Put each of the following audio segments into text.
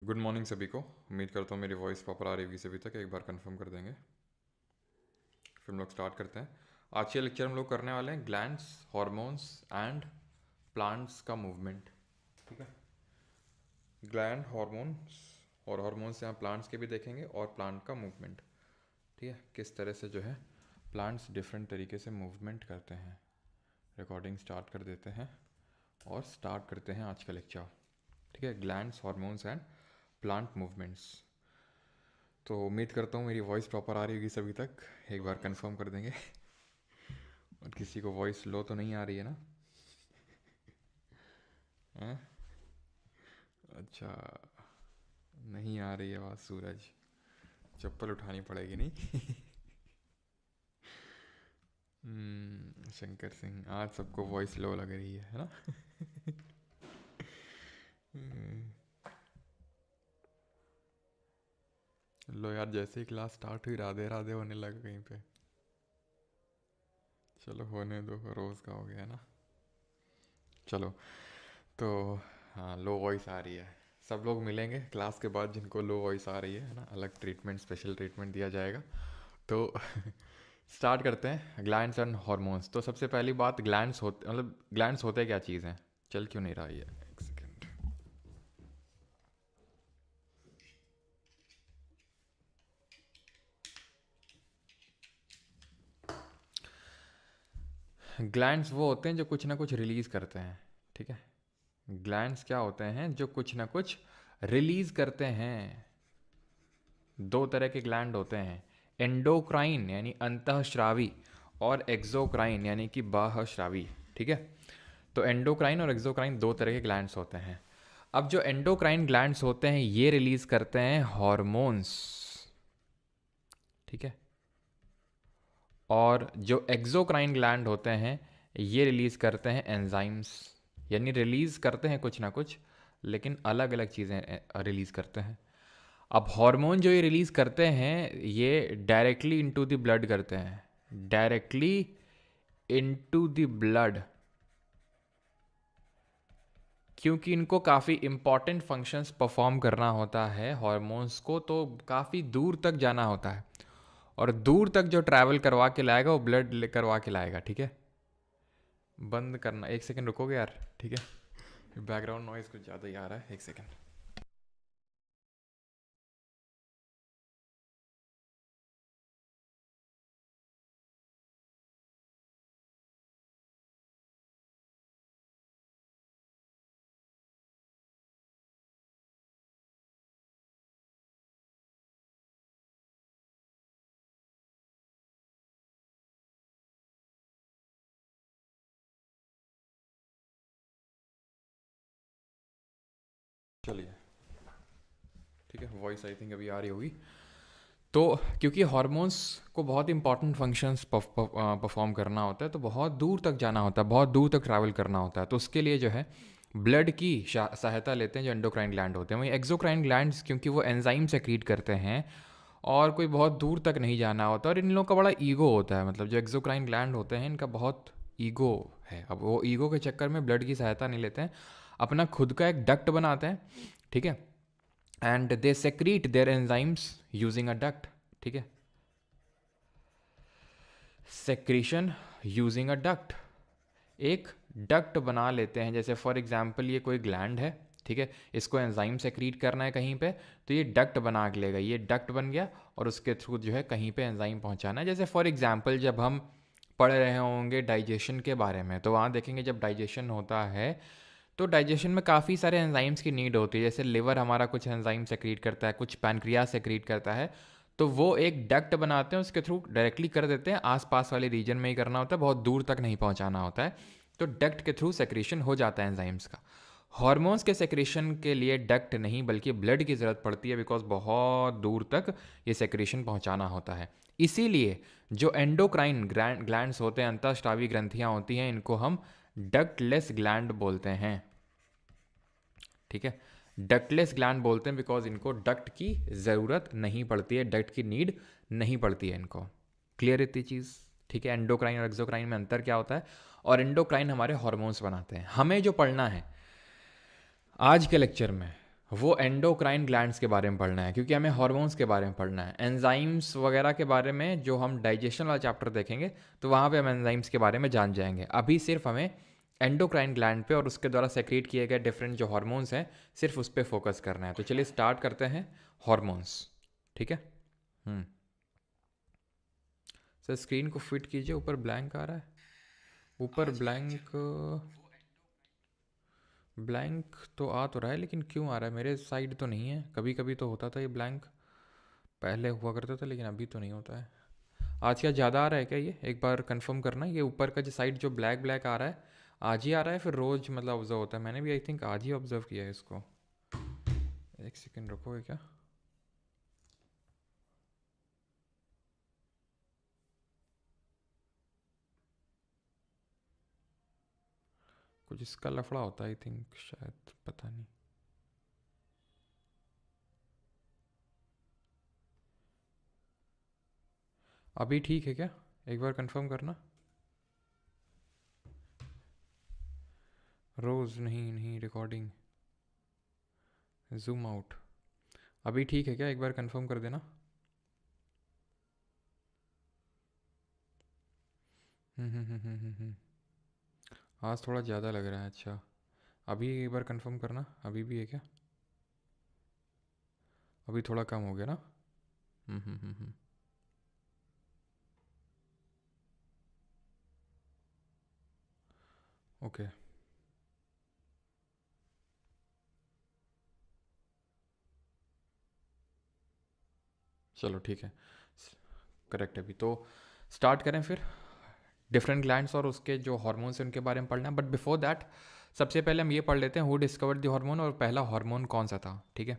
Good morning सभी को। उम्मीद करता हूँ मेरी वॉइस प्रॉपर आ रही होगी सभी तक। एक बार कंफर्म कर देंगे, फिर हम लोग स्टार्ट करते हैं। आज के लेक्चर हम लोग करने वाले हैं ग्लैंड्स, हॉर्मोन्स एंड प्लांट्स का मूवमेंट। ठीक है, ग्लैंड, हॉर्मोन्स और हॉर्मोन्स यहाँ प्लांट्स के भी देखेंगे और प्लांट का मूवमेंट। ठीक है, किस तरह से जो है प्लांट्स डिफरेंट तरीके से मूवमेंट करते हैं। रिकॉर्डिंग स्टार्ट कर देते हैं और स्टार्ट करते हैं आज का लेक्चर। ठीक है, glands, hormones and plant movements. तो उम्मीद करता हूँ मेरी वॉइस प्रॉपर आ रही होगी सभी तक। एक बार कंफर्म कर देंगे। और किसी को वॉइस लो तो नहीं आ रही है ना? हैं? अच्छा, नहीं आ रही है आवाज़। सूरज, चप्पल उठानी पड़ेगी नहीं? शंकर सिंह, आज सबको वॉइस लो लग रही है ना? हम्म, लो यार, जैसे ही क्लास स्टार्ट हुई राधे राधे होने लगा कहीं पे। चलो होने दो, रोज़ का हो गया ना। चलो, तो हाँ, लो वॉइस आ रही है। सब लोग मिलेंगे क्लास के बाद जिनको लो वॉइस आ रही है ना, अलग ट्रीटमेंट, स्पेशल ट्रीटमेंट दिया जाएगा। तो स्टार्ट करते हैं ग्लैंड्स एंड हॉर्मोन्स। तो सबसे पहली बात, ग्लैंड्स होते मतलब ग्लैंड्स होते क्या चीज़ हैं? चल क्यों नहीं रहा ये, एक सेकेंड। ग्लैंड्स वो होते हैं जो कुछ ना कुछ रिलीज़ करते हैं। ठीक है, ग्लैंड्स क्या होते हैं? जो कुछ ना कुछ रिलीज़ करते हैं। दो तरह के ग्लैंड होते हैं, एंडोक्राइन यानी अंतःस्रावी और एक्सोक्राइन यानी कि बाह्यस्रावी। ठीक है, तो एंडोक्राइन और एक्सोक्राइन दो तरह के ग्लैंड्स होते हैं। अब जो एंडोक्राइन ग्लैंड्स होते हैं ये रिलीज करते हैं हॉर्मोन्स। ठीक है, और जो एक्सोक्राइन ग्लैंड होते हैं ये रिलीज करते हैं एंजाइम्स। यानी रिलीज करते हैं कुछ ना कुछ, लेकिन अलग अलग चीज़ें रिलीज करते हैं। अब हार्मोन जो ये रिलीज करते हैं ये डायरेक्टली इनटू द ब्लड करते हैं, डायरेक्टली इनटू द ब्लड, क्योंकि इनको काफ़ी इंपॉर्टेंट फंक्शंस परफॉर्म करना होता है हार्मोन्स को, तो काफ़ी दूर तक जाना होता है और दूर तक जो ट्रैवल करवा के लाएगा वो ब्लड करवा के लाएगा। ठीक है, बंद करना, एक सेकंड रुकोगे यार? ठीक है, बैकग्राउंड नॉइज़ कुछ ज़्यादा ही आ रहा है, एक सेकंड। चलिए, ठीक है, वॉइस आई थिंक अभी आ रही होगी। तो क्योंकि हॉर्मोन्स को बहुत इंपॉर्टेंट फंक्शंस परफॉर्म करना होता है, तो बहुत दूर तक जाना होता है, बहुत दूर तक ट्रैवल करना होता है, तो उसके लिए जो है ब्लड की सहायता लेते हैं जो एंडोक्राइन ग्लैंड होते हैं। वहीं एक्सोक्राइन ग्लैंड्स, क्योंकि वो एंजाइम सेक्रीट करते हैं और कोई बहुत दूर तक नहीं जाना होता, और इन लोगों का बड़ा ईगो होता है। मतलब जो एक्सोक्राइन ग्लैंड होते हैं इनका बहुत ईगो है। अब वो ईगो के चक्कर में ब्लड की सहायता नहीं लेते हैं, अपना खुद का एक डक्ट बनाते हैं। ठीक है, and they secrete their enzymes using a duct. ठीक है, सेक्रीशन यूजिंग अ डक्ट, एक डक्ट बना लेते हैं। जैसे फॉर एग्जांपल ये कोई ग्लैंड है, ठीक है, इसको एंजाइम सेक्रीट करना है कहीं पे, तो ये डक्ट बना के लेगा, ये डक्ट बन गया और उसके थ्रू जो है कहीं पे एंजाइम पहुंचाना है। जैसे फॉर एग्जांपल जब हम पढ़ रहे होंगे डाइजेशन के बारे में, तो वहाँ देखेंगे जब डाइजेशन होता है तो डाइजेशन में काफ़ी सारे एंजाइम्स की नीड होती है। जैसे लिवर हमारा कुछ एंजाइम सेक्रीट करता है, कुछ पैनक्रियाज सेक्रीट करता है, तो वो एक डक्ट बनाते हैं, उसके थ्रू डायरेक्टली कर देते हैं, आसपास वाले रीजन में ही करना होता है, बहुत दूर तक नहीं पहुंचाना होता है, तो डक्ट के थ्रू सेक्रेशन हो जाता है एंजाइम्स का। हॉर्मोन्स के सेक्रेशन के लिए डक्ट नहीं बल्कि ब्लड की ज़रूरत पड़ती है, बिकॉज बहुत दूर तक ये सेक्रेशन पहुंचाना होता है। इसीलिए जो एंडोक्राइन ग्लैंड्स होते हैं, अंतःस्रावी ग्रंथियां होती हैं, इनको हम डक्टलेस ग्लैंड बोलते हैं। ठीक है, डक्टलेस ग्लैंड बोलते हैं बिकॉज इनको डक्ट की ज़रूरत नहीं पड़ती है, डक्ट की नीड नहीं पड़ती है इनको। क्लियर इतनी चीज़? ठीक है, एंडोक्राइन और एक्सोक्राइन में अंतर क्या होता है, और एंडोक्राइन हमारे हॉर्मोन्स बनाते हैं। हमें जो पढ़ना है आज के लेक्चर में, वो एंडोक्राइन ग्लैंड्स के बारे में पढ़ना है, क्योंकि हमें हार्मोन्स के बारे में पढ़ना है। एंजाइम्स वगैरह के बारे में जो हम डाइजेशन वाला चैप्टर देखेंगे तो वहाँ पे हम एंजाइम्स के बारे में जान जाएंगे। अभी सिर्फ हमें एंडोक्राइन ग्लैंड पे और उसके द्वारा सेक्रेट किए गए डिफरेंट जो हार्मोन्स हैं सिर्फ उस पर फोकस करना है। तो चलिए स्टार्ट करते हैं हार्मोन्स, ठीक है। सर स्क्रीन को फिट कीजिए, ऊपर ब्लैंक आ रहा है, ऊपर ब्लैंक ब्लैंक तो आ तो रहा है, लेकिन क्यों आ रहा है? मेरे साइड तो नहीं है, कभी कभी तो होता था ये ब्लैंक, पहले हुआ करता था, लेकिन अभी तो नहीं होता है। आज क्या ज़्यादा आ रहा है क्या? ये एक बार कंफर्म करना, ये ऊपर का जो साइड जो ब्लैक ब्लैक आ रहा है आज ही आ रहा है, फिर रोज़ मतलब ऑब्जर्व होता है? मैंने भी आई थिंक आज ही ऑब्जर्व किया है इसको। एक सेकेंड रुकोगे क्या? कुछ इसका लफड़ा होता है आई थिंक, शायद, पता नहीं। अभी ठीक है क्या? एक बार कंफर्म करना। रोज़ नहीं, नहीं रिकॉर्डिंग, जूम आउट। अभी ठीक है क्या? एक बार कंफर्म कर देना। आज थोड़ा ज़्यादा लग रहा है। अच्छा, अभी एक बार कंफर्म करना, अभी भी है क्या? अभी थोड़ा कम हो गया ना? ओके, चलो ठीक है, करेक्ट है। अभी तो स्टार्ट करें फिर डिफरेंट ग्लैंड्स और उसके जो हार्मोन्स हैं उनके बारे में पढ़ना है। बट बिफोर दैट सबसे पहले हम ये पढ़ लेते हैं हु डिस्कवर्ड द हार्मोन, और पहला हार्मोन कौन सा था, ठीक है।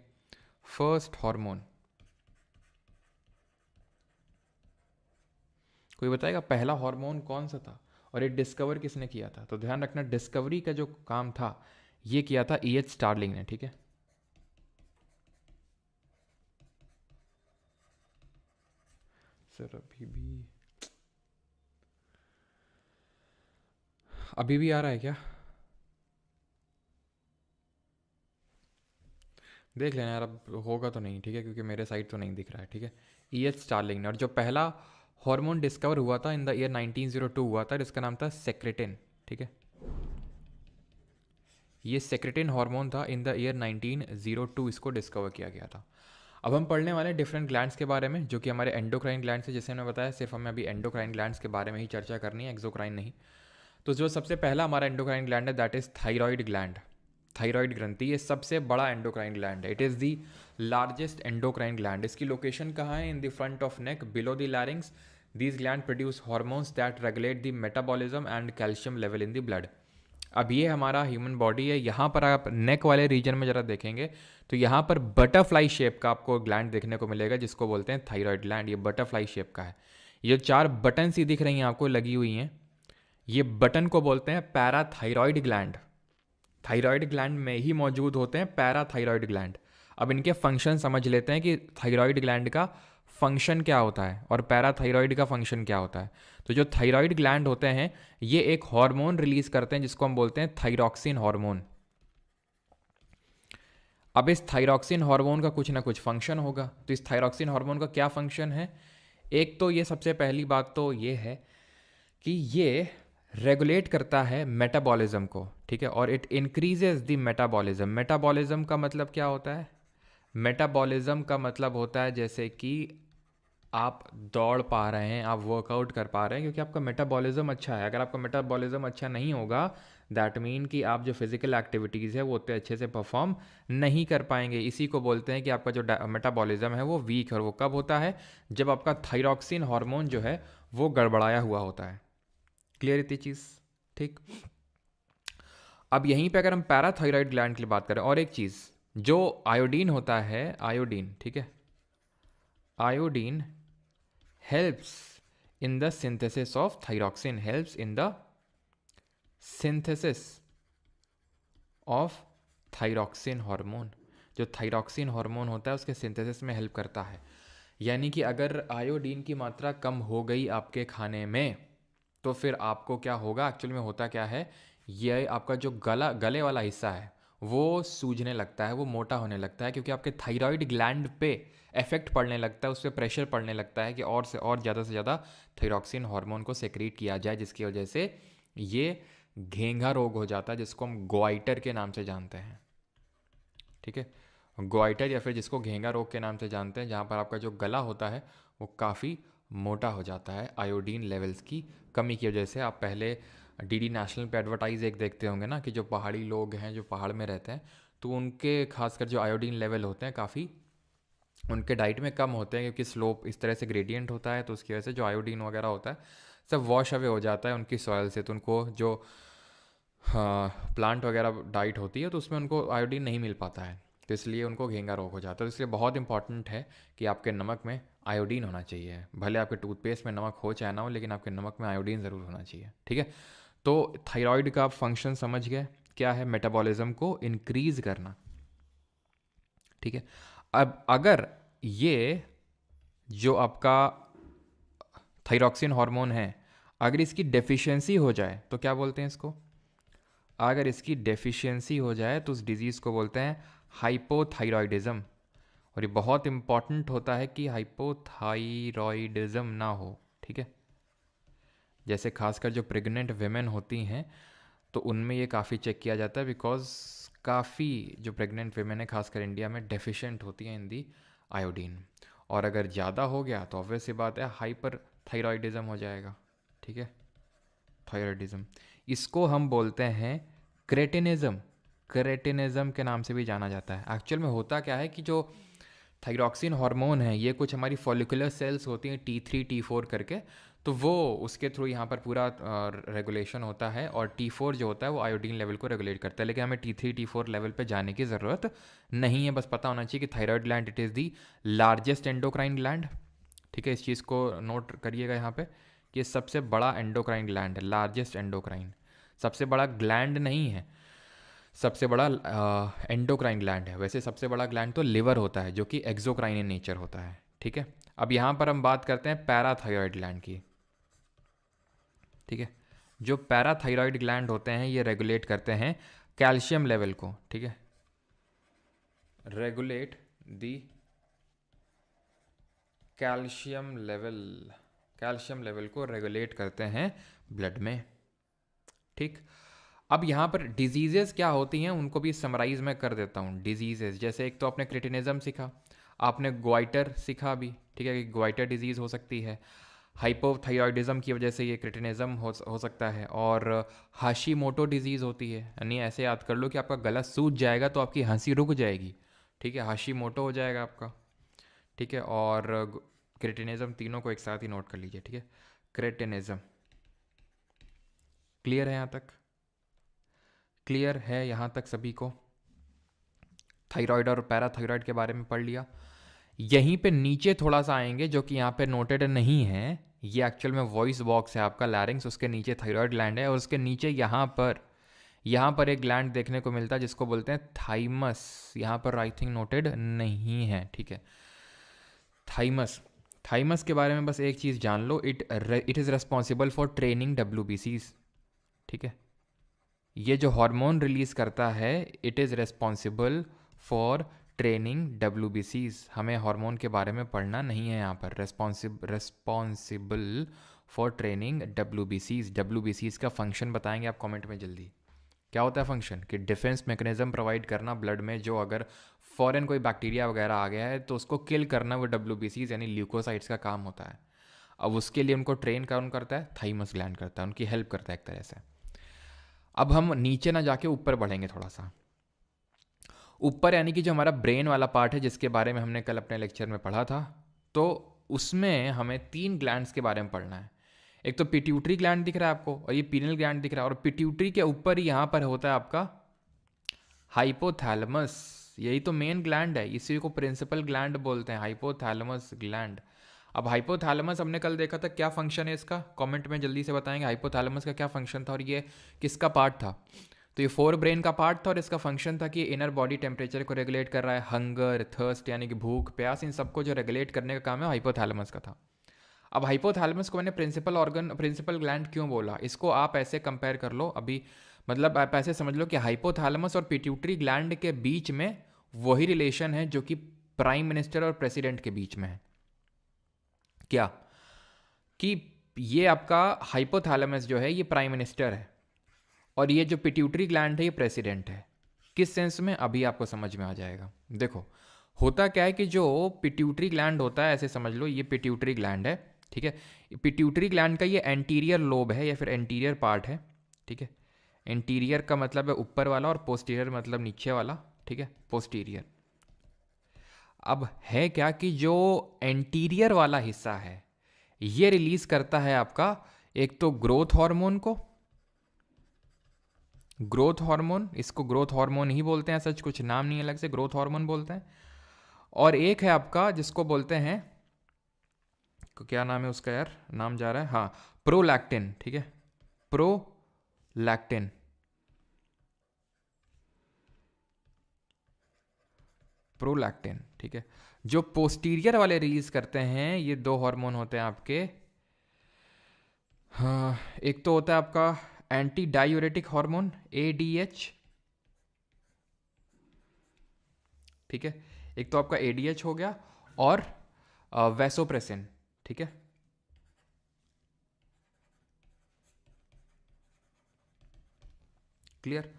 फर्स्ट हार्मोन, कोई बताएगा पहला हार्मोन कौन सा था और ये डिस्कवर किसने किया था? तो ध्यान रखना, डिस्कवरी का जो काम था ये किया था E.H. स्टार्लिंग ने, ठीक है। सर अभी भी आ रहा है क्या? देख लेना यार, अब होगा तो नहीं, ठीक है, क्योंकि मेरे साइड तो नहीं दिख रहा है, ठीक है। E.H. स्टार्लिंग ने, और जो पहला हार्मोन डिस्कवर हुआ था इन द ईयर 1902 हुआ था, जिसका नाम था सेक्रेटिन, ठीक है। ये सेक्रेटिन हार्मोन था, इन द ईयर 1902 इसको डिस्कवर किया गया था। अब हम पढ़ने वाले हैं डिफरेंट ग्लैंड्स के बारे में जो कि हमारे एंडोक्राइन ग्लैंड्स है। जैसे मैंने बताया सिर्फ हमें अभी एंडोक्राइन ग्लैंड्स के बारे में ही चर्चा करनी है, एक्सोक्राइन नहीं। तो जो सबसे पहला हमारा एंडोक्राइन ग्लैंड है that is thyroid gland. Thyroid ग्रंथि ये सबसे बड़ा एंडोक्राइन ग्लैंड है। It is the largest endocrine gland. इसकी लोकेशन कहाँ है? In the front of neck below the larynx. These gland produce hormones that regulate the metabolism and calcium level in the blood. अब ये हमारा human body है, यहाँ पर आप नेक वाले रीजन में ज़रा देखेंगे तो यहाँ पर बटरफ्लाई शेप का आपको ग्लैंड देखने को मिलेगा जिसको बोलते हैं थायराइड ग्लैंड। ये बटरफ्लाई शेप का है। ये चार बटन सी दिख रही हैं आपको लगी हुई हैं, ये बटन को बोलते हैं पैराथायरॉयड ग्लैंड। थायराइड ग्लैंड में ही मौजूद होते हैं पैराथायरॉयड ग्लैंड। अब इनके फंक्शन समझ लेते हैं कि थायराइड ग्लैंड का फंक्शन क्या होता है और पैराथायरॉयड का फंक्शन क्या होता है। तो जो थायराइड ग्लैंड होते हैं ये एक हार्मोन रिलीज करते हैं जिसको हम बोलते हैं थायरॉक्सिन हार्मोन। अब इस थायरॉक्सिन हार्मोन का कुछ ना कुछ फंक्शन होगा। तो इस थायरॉक्सिन हार्मोन का क्या फंक्शन है? एक तो ये सबसे पहली बात तो ये है कि ये रेगुलेट करता है मेटाबॉलिज्म को, ठीक है, और it increases the metabolism. Metabolism का मतलब क्या होता है? मेटाबॉलिज्म का मतलब होता है जैसे कि आप दौड़ पा रहे हैं, आप वर्कआउट कर पा रहे हैं क्योंकि आपका मेटाबॉलिज्म अच्छा है। अगर आपका मेटाबॉलिज्म अच्छा नहीं होगा दैट मीन कि आप जो फिजिकल एक्टिविटीज़ है वो उतने अच्छे से परफॉर्म नहीं कर पाएंगे। इसी को बोलते हैं कि आपका जो मेटाबॉलिज्म है वो वीक है। और वो कब होता है? जब आपका थायरॉक्सिन हार्मोन जो है वो गड़बड़ाया हुआ होता है। क्लियर इतनी चीज़? ठीक। अब यहीं पे अगर हम पैराथायरॉयड ग्लैंड की बात करें, और एक चीज़ जो आयोडीन होता है, आयोडीन, ठीक है, iodine helps in the synthesis of thyroxine, helps in the synthesis of thyroxine hormone. जो थायरॉक्सिन हार्मोन होता है उसके सिंथेसिस में हेल्प करता है। यानी कि अगर आयोडीन की मात्रा कम हो गई आपके खाने में तो फिर आपको क्या होगा? एक्चुअली में होता क्या है, ये आपका जो गले वाला हिस्सा है वो सूजने लगता है, वो मोटा होने लगता है, क्योंकि आपके थायराइड ग्लैंड पे इफेक्ट पड़ने लगता है, उस पर प्रेशर पड़ने लगता है कि और से ज़्यादा थायरॉक्सिन हार्मोन को सेक्रीट किया जाए, जिसकी वजह से ये घेंघा रोग हो जाता है, जिसको हम गोइटर के नाम से जानते हैं। ठीक है, गोइटर या फिर जिसको घेंघा रोग के नाम से जानते हैं, जहाँ पर आपका जो गला होता है वो काफ़ी मोटा हो जाता है आयोडीन लेवल्स की कमी की वजह से। आप पहले डीडी नेशनल पे एडवर्टाइज एक देखते होंगे ना, कि जो पहाड़ी लोग हैं, जो पहाड़ में रहते हैं, तो उनके खासकर जो आयोडीन लेवल होते हैं काफ़ी उनके डाइट में कम होते हैं, क्योंकि स्लोप इस तरह से ग्रेडियंट होता है, तो उसकी वजह से जो आयोडीन वगैरह होता है सब वॉश अवे हो जाता है उनकी सॉइल से। तो उनको जो प्लांट वगैरह डाइट होती है तो उसमें उनको आयोडीन नहीं मिल पाता है, तो इसलिए उनको घेंगा रोग हो जाता है। तो इसलिए बहुत इंपॉर्टेंट है कि आपके नमक में आयोडीन होना चाहिए। भले आपके टूथपेस्ट में नमक हो चाहे ना हो, लेकिन आपके नमक में आयोडीन ज़रूर होना चाहिए। ठीक है, तो थायराइड का आप फंक्शन समझ गए, क्या है? मेटाबॉलिज्म को इंक्रीज करना। ठीक है, अब अगर ये जो आपका थायरॉक्सिन हार्मोन है, अगर इसकी डेफिशिएंसी हो जाए तो क्या बोलते हैं इसको? अगर इसकी डेफिशिएंसी हो जाए तो उस डिजीज़ को बोलते हैं हाइपोथायरॉयडिज्म। और ये बहुत इंपॉर्टेंट होता है कि हाइपोथायरॉयडिज्म ना हो। ठीक है, जैसे खासकर जो प्रेग्नेंट वेमेन होती हैं तो उनमें ये काफ़ी चेक किया जाता है, बिकॉज काफ़ी जो प्रेग्नेंट वेमेन है खासकर इंडिया में डेफिशिएंट होती हैं इन दी आयोडीन। और अगर ज़्यादा हो गया तो ऑब्वियस सी बात है हाइपर थायरॉयडिज्म हो जाएगा। ठीक है, थायरॉयडिज्म, इसको हम बोलते हैं क्रेटिनिज्म। क्रेटिनिज्म के नाम से भी जाना जाता है। एक्चुअल में होता क्या है कि जो थायरॉक्सिन हार्मोन है, ये कुछ हमारी फॉलिकुलर सेल्स होती हैं T3 T4 करके, तो वो उसके थ्रू यहाँ पर पूरा रेगुलेशन होता है, और T4 जो होता है वो आयोडीन लेवल को रेगुलेट करता है। लेकिन हमें T3 T4 लेवल पे जाने की ज़रूरत नहीं है, बस पता होना चाहिए कि thyroid gland it is the largest endocrine gland. ठीक है, इस चीज़ को नोट करिएगा यहाँ पे कि सबसे बड़ा एंडोक्राइन ग्लैंड है, लार्जेस्ट एंडोक्राइन। सबसे बड़ा ग्लैंड नहीं है, सबसे बड़ा एंडोक्राइन ग्लैंड है। वैसे सबसे बड़ा ग्लैंड तो लिवर होता है, जो कि एक्सोक्राइन इन नेचर होता है। ठीक है, अब यहाँ पर हम बात करते हैं पैराथायरॉयड ग्लैंड की। ठीक है, जो पैराथायरॉयड ग्लैंड होते हैं ये रेगुलेट करते हैं कैल्शियम लेवल को। ठीक है, रेगुलेट दी कैल्शियम लेवल, कैल्शियम लेवल को रेगुलेट करते हैं ब्लड में। ठीक, अब यहाँ पर डिजीजेस क्या होती हैं उनको भी समराइज मैं कर देता हूँ। डिजीजेस जैसे एक तो आपने क्रिटिनिज्म सीखा, आपने गोइटर सीखा भी। ठीक है, कि गोइटर डिजीज़ हो सकती है, हाइपोथायरॉयडिज्म की वजह से ये क्रिटिनिज्म हो सकता है। और हाशीमोटो डिजीज़ होती है, यानी ऐसे याद कर लो कि आपका गला सूज जाएगा तो आपकी हंसी रुक जाएगी। ठीक है, हाशीमोटो हो जाएगा आपका। ठीक है, और क्रिटिनिज्म, तीनों को एक साथ ही नोट कर लीजिए। ठीक है, क्रिटिनिज्म। क्लियर है यहाँ तक? क्लियर है यहाँ तक सभी को? थायराइड और पैराथायराइड के बारे में पढ़ लिया। यहीं पे नीचे थोड़ा सा आएंगे, जो कि यहाँ पे नोटेड नहीं है। ये एक्चुअल में वॉइस बॉक्स है आपका, लैरिंग्स, उसके नीचे थायराइड ग्लैंड है, और उसके नीचे यहाँ पर एक ग्लैंड देखने को मिलता है जिसको बोलते हैं थाइमस। यहाँ पर आई थिंक नोटेड नहीं है। ठीक है, थाइमस, थाइमस के बारे में बस एक चीज़ जान लो, it is responsible for training WBCs। ठीक है, ये जो हार्मोन रिलीज करता है, it is responsible for training WBCs। हमें हार्मोन के बारे में पढ़ना नहीं है यहाँ पर। Responsible for training WBCs। WBCs का फंक्शन बताएंगे आप कमेंट में जल्दी। क्या होता है फंक्शन? कि डिफेंस मैकेनिज्म प्रोवाइड करना ब्लड में, जो अगर फॉरेन कोई बैक्टीरिया वगैरह आ गया है तो उसको किल करना वो WBCs यानी ल्यूकोसाइट्स का काम होता है। अब उसके लिए उनको ट्रेन कौन करता है? थाइमस ग्लैंड करता है, उनकी हेल्प करता है एक तरह से। अब हम नीचे ना जाके ऊपर बढ़ेंगे थोड़ा सा। ऊपर यानी कि जो हमारा ब्रेन वाला पार्ट है, जिसके बारे में हमने कल अपने लेक्चर में पढ़ा था, तो उसमें हमें 3 ग्लैंड्स के बारे में पढ़ना है। एक तो पिट्यूटरी ग्लैंड दिख रहा है आपको, और ये पीनल ग्लैंड दिख रहा है, और पिट्यूटरी के ऊपर ही यहाँ पर होता है आपका हाइपोथैलेमस। यही तो मेन ग्लैंड है, इसी को प्रिंसिपल ग्लैंड बोलते हैं, हाइपोथैलेमस ग्लैंड। अब हाइपोथैलेमस हमने कल देखा था, क्या फंक्शन है इसका? कमेंट में जल्दी से बताएंगे हाइपोथैलेमस का क्या फंक्शन था और ये किसका पार्ट था। तो ये फोर ब्रेन का पार्ट था, और इसका फंक्शन था कि इनर बॉडी टेम्परेचर को रेगुलेट कर रहा है। हंगर, थर्स्ट यानी कि भूख प्यास, इन सबको जो रेगुलेट करने का काम है हाइपोथैलेमस का था। अब हाइपोथैलेमस को मैंने प्रिंसिपल ऑर्गन, प्रिंसिपल ग्लैंड क्यों बोला, इसको आप ऐसे कंपेयर कर लो। अभी मतलब आप ऐसे समझ लो कि हाइपोथैलेमस और पिट्यूटरी ग्लैंड के बीच में वही रिलेशन है जो कि प्राइम मिनिस्टर और प्रेसिडेंट के बीच में है। क्या कि ये आपका हाइपोथैलेमस जो है ये प्राइम मिनिस्टर है और ये जो पिट्यूटरी ग्लैंड है ये प्रेसिडेंट है। किस सेंस में, अभी आपको समझ में आ जाएगा। देखो होता क्या है कि जो पिट्यूटरी ग्लैंड होता है, ऐसे समझ लो ये पिट्यूटरी ग्लैंड है, ठीक है। पिट्यूटरी ग्लैंड का ये एंटीरियर लोब है या फिर एंटीरियर पार्ट है, ठीक है। एंटीरियर का मतलब है ऊपर वाला और पोस्टीरियर मतलब नीचे वाला, ठीक है, पोस्टीरियर। अब है क्या कि जो एंटीरियर वाला हिस्सा है ये रिलीज करता है आपका एक तो ग्रोथ हार्मोन को, ग्रोथ हार्मोन, इसको ग्रोथ हार्मोन ही बोलते हैं, सच कुछ नाम नहीं अलग से, ग्रोथ हार्मोन बोलते हैं। और एक है आपका जिसको बोलते हैं, क्या नाम है उसका यार, नाम जा रहा है, हाँ, प्रोलैक्टिन, ठीक है, प्रोलैक्टिन, प्रोलैक्टिन, ठीक है। जो पोस्टीरियर वाले रिलीज करते हैं ये दो हार्मोन होते हैं आपके, हाँ, एक तो होता है आपका एंटी डायूरेटिक हार्मोन एडीएच, ठीक है, एक तो आपका एडीएच हो गया, और वैसोप्रेसिन, ठीक है। क्लियर।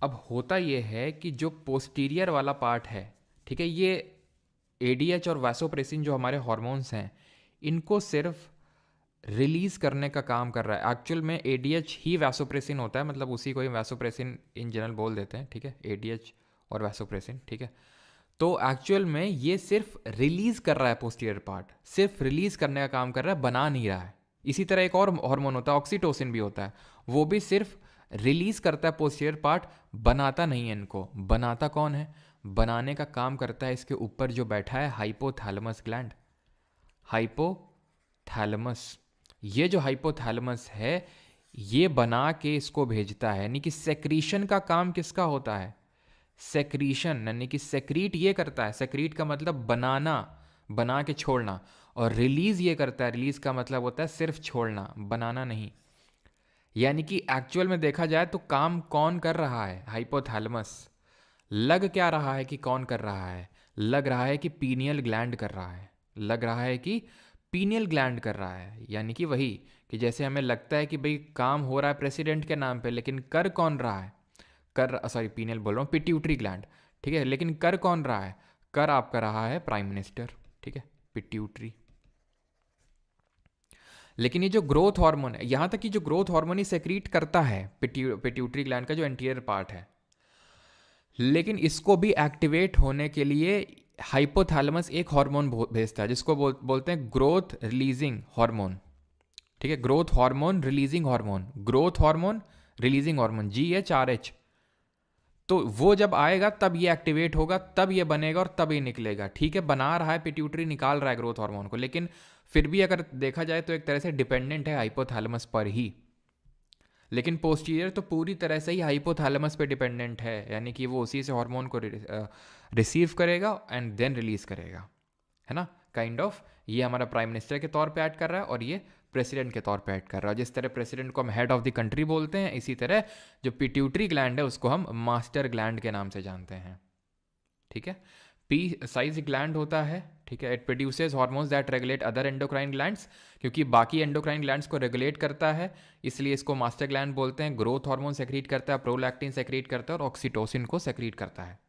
अब होता ये है कि जो पोस्टीरियर वाला पार्ट है, ठीक है, ये एडीएच और वैसोप्रेसिन जो हमारे हॉर्मोन्स हैं इनको सिर्फ रिलीज करने का काम कर रहा है। एक्चुअल में एडीएच ही वैसोप्रेसिन होता है, मतलब उसी को ही वैसोप्रेसिन इन जनरल बोल देते हैं, ठीक है, एडीएच और वैसोप्रेसिन, ठीक है। तो एक्चुअल में ये सिर्फ रिलीज कर रहा है, पोस्टीरियर पार्ट सिर्फ रिलीज करने का काम कर रहा है, बना नहीं रहा है। इसी तरह एक और हार्मोन होता है, ऑक्सीटोसिन भी होता है, वो भी सिर्फ रिलीज करता है पोस्टीरियर पार्ट, बनाता नहीं है इनको। बनाता कौन है, बनाने का काम करता है इसके ऊपर जो बैठा है हाइपोथैलेमस ग्लैंड, हाइपोथैलेमस। ये जो हाइपोथैलेमस है ये बना के इसको भेजता है, यानी कि सेक्रीशन का काम किसका होता है, सेक्रीशन, यानी कि सेक्रीट ये करता है, सेक्रीट का मतलब बनाना, बना के छोड़ना, और रिलीज ये करता है, रिलीज का मतलब होता है सिर्फ छोड़ना, बनाना नहीं। यानी कि एक्चुअल में देखा जाए तो काम कौन कर रहा है, हाइपोथैलेमस। लग क्या रहा है कि कौन कर रहा है, लग रहा है कि पीनियल ग्लैंड कर रहा है, लग रहा है कि पीनियल ग्लैंड कर रहा है। यानी कि वही कि जैसे हमें लगता है कि भाई काम हो रहा है प्रेसिडेंट के नाम पे, लेकिन कर कौन रहा है, कर, सॉरी पीनियल बोल रहा हूँ, पिट्यूटरी ग्लैंड, ठीक है, लेकिन कर कौन रहा है, कर आपका रहा है प्राइम मिनिस्टर, ठीक है, पिट्यूटरी। लेकिन ये जो ग्रोथ हार्मोन है, यहां तक कि जो ग्रोथ हार्मोन ही सेक्रीट करता है पिट्यूटरी ग्लैंड का जो एंटीरियर पार्ट है, लेकिन इसको भी एक्टिवेट होने के लिए हाइपोथैलेमस एक हार्मोन भेजता है जिसको बोलते हैं ग्रोथ रिलीजिंग हार्मोन, ठीक है, growth hormone releasing hormone, growth hormone releasing hormone, GHRH। तो वो जब आएगा तब ये एक्टिवेट होगा, तब ये बनेगा और तब ये निकलेगा, ठीक है। बना रहा है पिट्यूटरी, निकाल रहा है ग्रोथ हार्मोन को, लेकिन फिर भी अगर देखा जाए तो एक तरह से डिपेंडेंट है हाइपोथैलेमस पर ही। लेकिन पोस्टीरियर तो पूरी तरह से ही हाइपोथैलेमस पे डिपेंडेंट है, यानी कि वो उसी से हार्मोन को रिसीव करेगा एंड देन रिलीज करेगा, है ना, काइंड ऑफ। ये हमारा प्राइम मिनिस्टर के तौर पे ऐड कर रहा है और ये प्रेसिडेंट के तौर पे ऐड कर रहा है। जिस तरह प्रेसिडेंट को हम हेड ऑफ द कंट्री बोलते हैं, इसी तरह जो पिट्यूटरी ग्लैंड है उसको हम मास्टर ग्लैंड के नाम से जानते हैं, ठीक है। पी साइज ग्लैंड होता है, ठीक है, it produces hormones that regulate other endocrine glands, क्योंकि बाकी एंडोक्राइन ग्लैंड्स को रेगुलेट करता है इसलिए इसको मास्टर ग्लैंड बोलते हैं। ग्रोथ हार्मोन सेक्रीट करता है, प्रोलैक्टिन सेक्रीट करता है और ऑक्सीटोसिन को सेक्रीट करता है,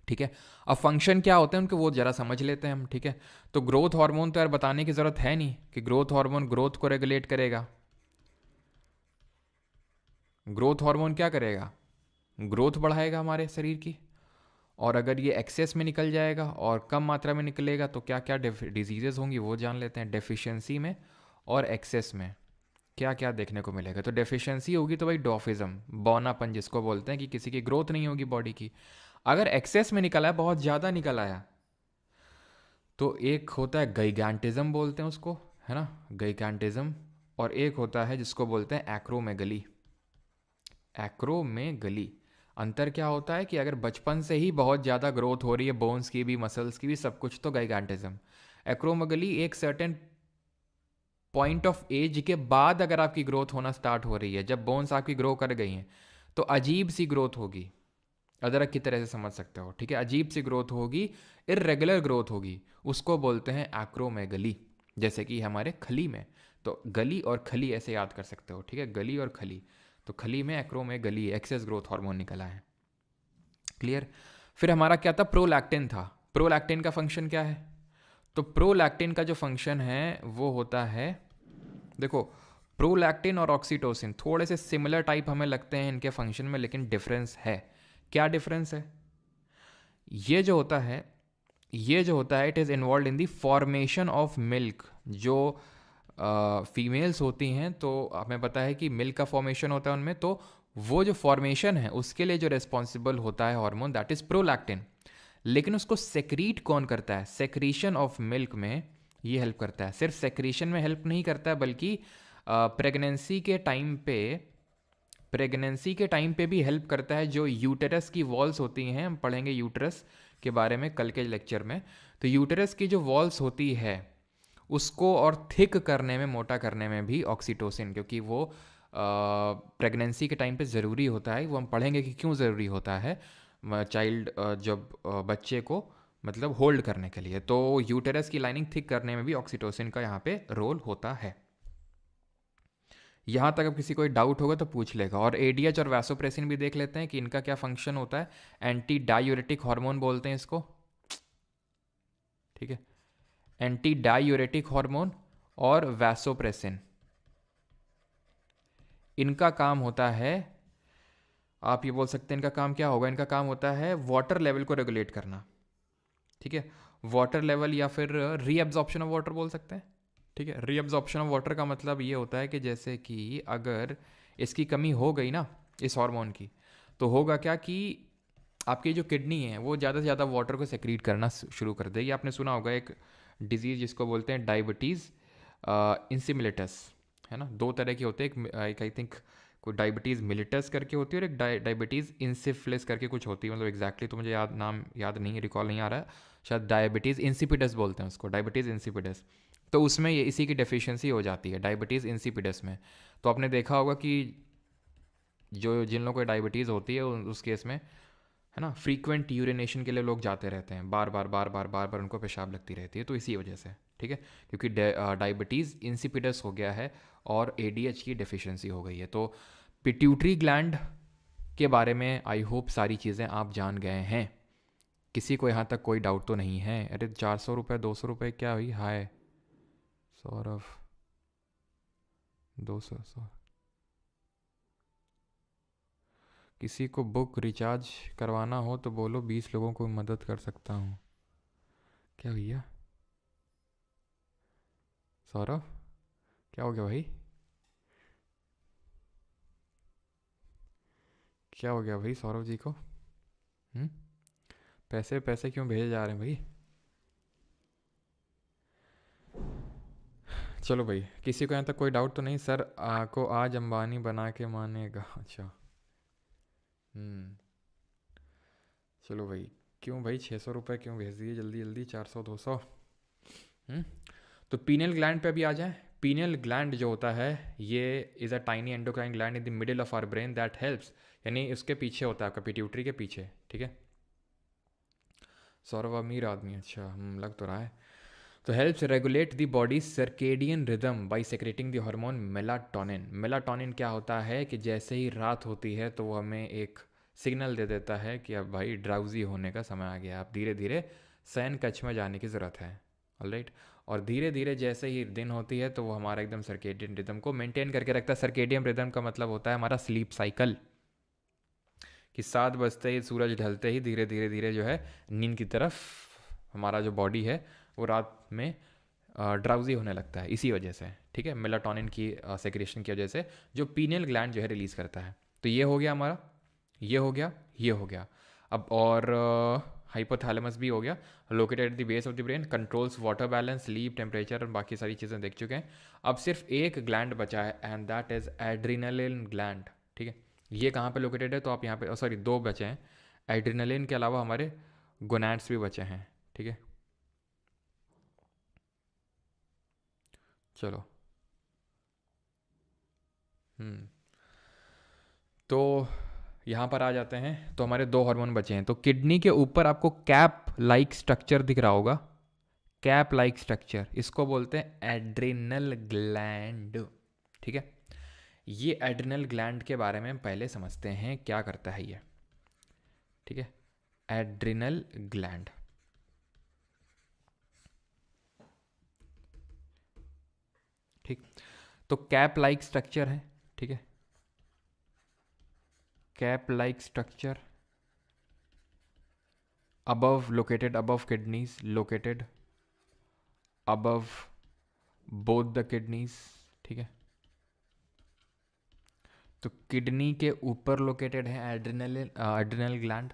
ठीक है। अब फंक्शन क्या होते हैं उनके वो जरा समझ लेते हैं हम, ठीक है। तो ग्रोथ हार्मोन तो यार बताने की जरूरत है नहीं कि ग्रोथ हार्मोन ग्रोथ को रेगुलेट करेगा। ग्रोथ हार्मोन क्या करेगा, ग्रोथ बढ़ाएगा हमारे शरीर की, और अगर ये एक्सेस में निकल जाएगा और कम मात्रा में निकलेगा तो क्या क्या डिजीजेज होंगी वो जान लेते हैं। डेफिशिएंसी में और एक्सेस में क्या क्या देखने को मिलेगा। तो डेफिशिएंसी होगी तो भाई डॉफिज्म, बौनापन जिसको बोलते हैं, कि किसी की ग्रोथ नहीं होगी बॉडी की। अगर एक्सेस में निकला है, बहुत ज़्यादा निकल आया, तो एक होता है गैगियांटिज्म बोलते हैं उसको, है ना, गैगियांटिज्म। और एक होता है जिसको बोलते हैं एक्रोमेगली, एक्रोमेगली। अंतर क्या होता है कि अगर बचपन से ही बहुत ज़्यादा ग्रोथ हो रही है, बोन्स की भी, मसल्स की भी, सब कुछ, तो गैगियांटिज्म। एक्रोमेगली एक सर्टेन पॉइंट ऑफ एज के बाद अगर आपकी ग्रोथ होना स्टार्ट हो रही है, जब बोन्स आपकी ग्रो कर गई हैं, तो अजीब सी ग्रोथ होगी, अदरक की तरह से समझ सकते हो, ठीक है। अजीब सी ग्रोथ होगी, इरेगुलर ग्रोथ होगी, उसको बोलते हैं एक्रोमेगली। जैसे कि हमारे खली में, तो गली और खली ऐसे याद कर सकते हो, ठीक है, गली और खली। तो खली में एक्रोमेगली, एक्सेस ग्रोथ हार्मोन निकला है। क्लियर। फिर हमारा क्या था, प्रोलैक्टिन था। प्रोलैक्टिन का फंक्शन क्या है? तो प्रोलैक्टिन का जो फंक्शन है वो होता है, देखो, प्रोलैक्टिन और ऑक्सीटोसिन थोड़े से सिमिलर टाइप हमें लगते हैं इनके फंक्शन में, लेकिन डिफरेंस है। क्या डिफरेंस है? ये जो होता है, ये जो होता है, it is involve in the formation of milk. जो फीमेल्स होती हैं, तो हमें पता है कि मिल्क का फॉर्मेशन होता है उनमें, तो वो जो फॉर्मेशन है उसके लिए जो रिस्पॉन्सिबल होता है हार्मोन, दैट इज़ प्रोलैक्टिन। लेकिन उसको सेक्रीट कौन करता है? सेक्रीशन ऑफ मिल्क में ये हेल्प करता है। सिर्फ सेक्रीशन में हेल्प नहीं करता है, बल्कि प्रेगनेंसी के टाइम पे, प्रेगनेंसी के टाइम पे भी हेल्प करता है। जो यूटेरस की वॉल्स होती हैं, हम पढ़ेंगे यूटेरस के बारे में कल के लेक्चर में। तो यूटेरस की जो वॉल्स होती है उसको और थिक करने में, मोटा करने में भी ऑक्सीटोसिन, क्योंकि वो प्रेगनेंसी के टाइम पे ज़रूरी होता है। वो हम पढ़ेंगे कि क्यों ज़रूरी होता है चाइल्ड, जब बच्चे को मतलब होल्ड करने के लिए। तो यूटेरस की लाइनिंग थिक करने में भी ऑक्सीटोसिन का यहाँ पे रोल होता है। यहाँ तक अब किसी कोई डाउट होगा तो पूछ लेगा। और एडीएच और वैसोप्रेसिन भी देख लेते हैं कि इनका क्या फंक्शन होता है। एंटी डायूरेटिक हार्मोन बोलते हैं इसको, ठीक है, एंटी डायूरेटिक हार्मोन और वैसोप्रेसिन, इनका काम होता है, आप ये बोल सकते हैं इनका काम क्या होगा। इनका काम होता है वाटर लेवल को रेगुलेट करना, ठीक है। वाटर लेवल या फिर रीअब्जॉर्प्शन ऑफ वाटर बोल सकते हैं, ठीक है। रीअब्जॉर्प्शन ऑफ वाटर का मतलब ये होता है कि जैसे कि अगर इसकी कमी हो गई ना, इस हार्मोन की, तो होगा क्या कि आपकी जो किडनी है वो ज़्यादा से ज़्यादा वाटर को सेक्रीट करना शुरू कर देगी। आपने सुना होगा एक डिजीज़ जिसको बोलते हैं डायबिटीज़ इंसिमिलिटस, है ना। दो तरह के होते हैं, एक आई थिंक कोई डायबिटीज़ मिलिटस करके होती है और एक डायबिटीज़ इंसिफिलिस करके कुछ होती है। मतलब एग्जैक्टली तो मुझे नाम याद नहीं, रिकॉल नहीं आ रहा है। शायद डायबिटीज़ इंसिपिडस बोलते हैं उसको, डायबिटीज़ इंसिपिडस। तो उसमें ये इसी की डेफिशिएंसी हो जाती है, डायबिटीज़ इंसिपिडस में। तो आपने देखा होगा कि जो जिन लोगों को डायबिटीज़ होती है उस केस में, है ना, फ्रीक्वेंट यूरिनेशन के लिए लोग जाते रहते हैं, बार बार बार बार बार बार उनको पेशाब लगती रहती है। तो इसी वजह से, ठीक है, क्योंकि डायबिटीज़ इंसिपिडस हो गया है और एडीएच की डेफिशिएंसी हो गई है। तो पिट्यूटरी ग्लैंड के बारे में आई होप सारी चीज़ें आप जान गए हैं। किसी को यहाँ तक कोई डाउट तो नहीं है? अरे 400 रुपये 200 रुपये क्या हुई? हाय सौरभ, 200 किसी को बुक रिचार्ज करवाना हो तो बोलो, 20 लोगों को मदद कर सकता हूँ। क्या भैया सौरभ, क्या हो गया भाई? क्या हो गया भाई सौरभ जी को? हम्म, पैसे पैसे क्यों भेजे जा रहे हैं भाई? चलो भाई, किसी को यहाँ तक कोई डाउट तो नहीं? सर को आज अंबानी बना के मानेगा? अच्छा, हम्म, चलो भाई। क्यों भाई 600 रुपये क्यों भेज दिए जल्दी जल्दी, 400 200? हम्म, तो पीनियल ग्लैंड पे अभी आ जाए। पीनियल ग्लैंड जो होता है, ये is a tiny endocrine gland in the middle of our brain that helps, यानी उसके पीछे होता है आपका, पिट्यूटरी के पीछे, ठीक है। सौरभ अमीर आदमी, अच्छा, लग तो रहा है। तो helps regulate the body circadian rhythm by secreting the hormone melatonin. Melatonin क्या होता है कि जैसे ही रात होती है तो वो हमें एक सिग्नल दे देता है कि अब भाई ड्राउजी होने का समय आ गया, अब धीरे धीरे सैन कक्ष में जाने की ज़रूरत है। ऑलराइट। और धीरे धीरे जैसे ही दिन होती है तो वो हमारा एकदम सर्केडियन रिदम को मेंटेन करके रखता है। सर्केडियन रिदम का मतलब होता है हमारा स्लीप साइकिल, कि 7 बजते ही, सूरज ढलते ही धीरे धीरे धीरे जो है नींद की तरफ हमारा जो बॉडी है वो रात में ड्राउजी होने लगता है, इसी वजह से, ठीक है, मेलाटोनिन की सेक्रेशन की वजह से, जो पीनियल ग्लैंड जो है रिलीज़ करता है। तो ये हो गया हमारा, ये हो गया, ये हो गया। अब और हाइपोथैलेमस भी हो गया, located at the base of the brain, controls water balance, sleep, temperature और बाकी सारी चीज़ें देख चुके हैं। अब सिर्फ एक ग्लैंड बचा है and that is adrenaline gland, ठीक है। ये कहाँ पे लोकेटेड है? तो आप यहाँ पे, सॉरी, दो बचे हैं। एड्रिनलिन के अलावा हमारे गोनैड्स भी बचे हैं, ठीक है। चलो, हम्म तो यहाँ पर आ जाते हैं, तो हमारे दो हार्मोन बचे हैं। तो किडनी के ऊपर आपको कैप लाइक स्ट्रक्चर दिख रहा होगा, कैप लाइक स्ट्रक्चर, इसको बोलते हैं एड्रिनल ग्लैंड। ठीक है, ये एड्रिनल ग्लैंड के बारे में हम पहले समझते हैं क्या करता है ये। ठीक है, एड्रिनल ग्लैंड, ठीक, तो कैप लाइक स्ट्रक्चर है। ठीक है, cap like structure, above, located above kidneys, located above both the kidneys। ठीक है, तो किडनी के ऊपर लोकेटेड है एड्रिनल ग्लैंड।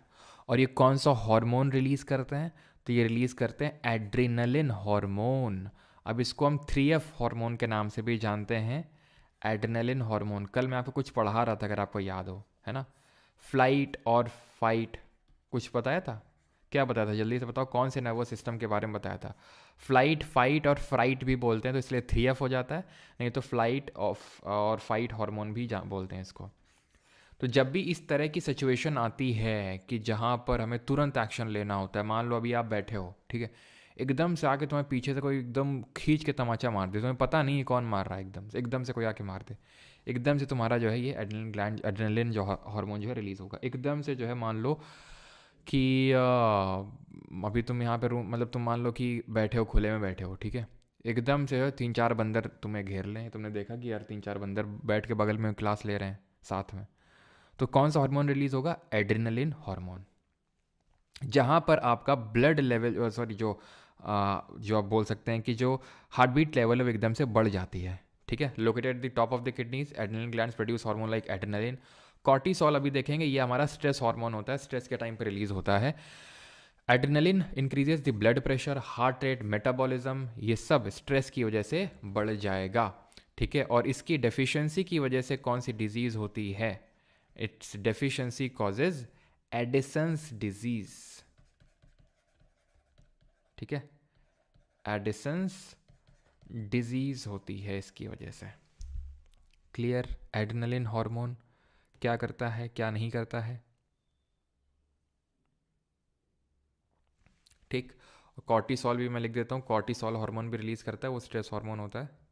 और ये कौन सा हार्मोन रिलीज करते हैं? तो ये रिलीज करते हैं एड्रिनलिन हार्मोन। अब इसको हम 3F हार्मोन के नाम से भी जानते हैं, एड्रिनलिन हार्मोन। कल मैं आपको कुछ पढ़ा रहा था, अगर आपको याद हो, है ना, फ्लाइट और फाइट, कुछ बताया था, क्या बताया था, जल्दी से बताओ, कौन से नर्वस सिस्टम के बारे में बताया था? फ्लाइट, फाइट और फ्राइट भी बोलते हैं, तो इसलिए 3F हो जाता है। नहीं तो फ्लाइट ऑफ और फाइट हार्मोन भी बोलते हैं इसको। तो जब भी इस तरह की सिचुएशन आती है कि जहाँ पर हमें तुरंत एक्शन लेना होता है, मान लो अभी आप बैठे हो, ठीक है, एकदम से आके तुम्हें पीछे से कोई एकदम खींच के तमाचा मार दे, तुम्हें पता नहीं है कौन मार रहा है, एकदम से कोई आके मार दे, एकदम से तुम्हारा जो है ये एड्रेनलिन ग्लैंड, एड्रेनलिन जो हार्मोन जो है रिलीज़ होगा एकदम से। जो है मान लो कि अभी तुम यहाँ पे रूम, मतलब तुम मान लो कि बैठे हो, खुले में बैठे हो, ठीक है, एकदम से 3-4 बंदर तुम्हें घेर लें, तुमने देखा कि यार 3-4 बंदर बैठ के बगल में क्लास ले रहे हैं साथ में, तो कौन सा हार्मोन रिलीज होगा? Adrenaline hormone. जहाँ पर आपका ब्लड लेवल, सॉरी, जो आप बोल सकते हैं कि जो हार्ट बीट लेवल है वो एकदम से बढ़ जाती है। ठीक है, located the top of the kidneys, adrenal glands produce hormone like adrenaline. Cortisol अभी देखेंगे, ये हमारा स्ट्रेस हार्मोन होता है, स्ट्रेस के टाइम पे रिलीज होता है। Adrenaline increases the blood pressure, heart rate, metabolism, ये सब स्ट्रेस की वजह से बढ़ जाएगा। ठीक है, और इसकी डेफिशिएंसी की वजह से कौन सी डिजीज होती है? It's deficiency causes Edison's disease. ठीक है, एडिसन्स डिजीज होती है इसकी वजह से। क्लियर? एड्रेनलिन हार्मोन क्या करता है, क्या नहीं करता है? ठीक, कॉर्टिसोल भी मैं लिख देता हूँ, कॉर्टिसोल हार्मोन भी रिलीज करता है, वो स्ट्रेस हार्मोन होता है।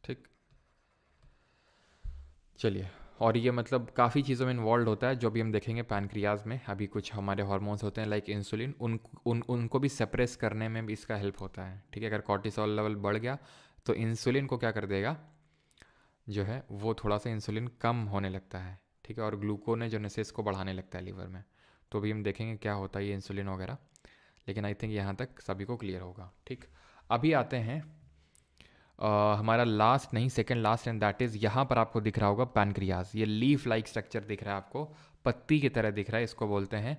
ठीक, चलिए, और ये मतलब काफ़ी चीज़ों में इन्वॉल्व होता है, जो भी हम देखेंगे पैनक्रियाज में। अभी कुछ हमारे हार्मोन्स होते हैं लाइक इंसुलिन, उनको भी सप्रेस करने में भी इसका हेल्प होता है। ठीक है, अगर कॉर्टिसोल लेवल बढ़ गया तो इंसुलिन को क्या कर देगा, जो है वो थोड़ा सा इंसुलिन कम होने लगता है। ठीक है, और ग्लूकोनेजोनेसिस को बढ़ाने लगता है लीवर में। तो अभी हम देखेंगे क्या होता है ये इंसुलिन वगैरह, लेकिन आई थिंक यहाँ तक सभी को क्लियर होगा। ठीक, अभी आते हैं हमारा लास्ट नहीं, second last, and that is, यहाँ पर आपको दिख रहा होगा पैनक्रियाज। ये लीफ लाइक स्ट्रक्चर दिख रहा है आपको, पत्ती की तरह दिख रहा है, इसको बोलते हैं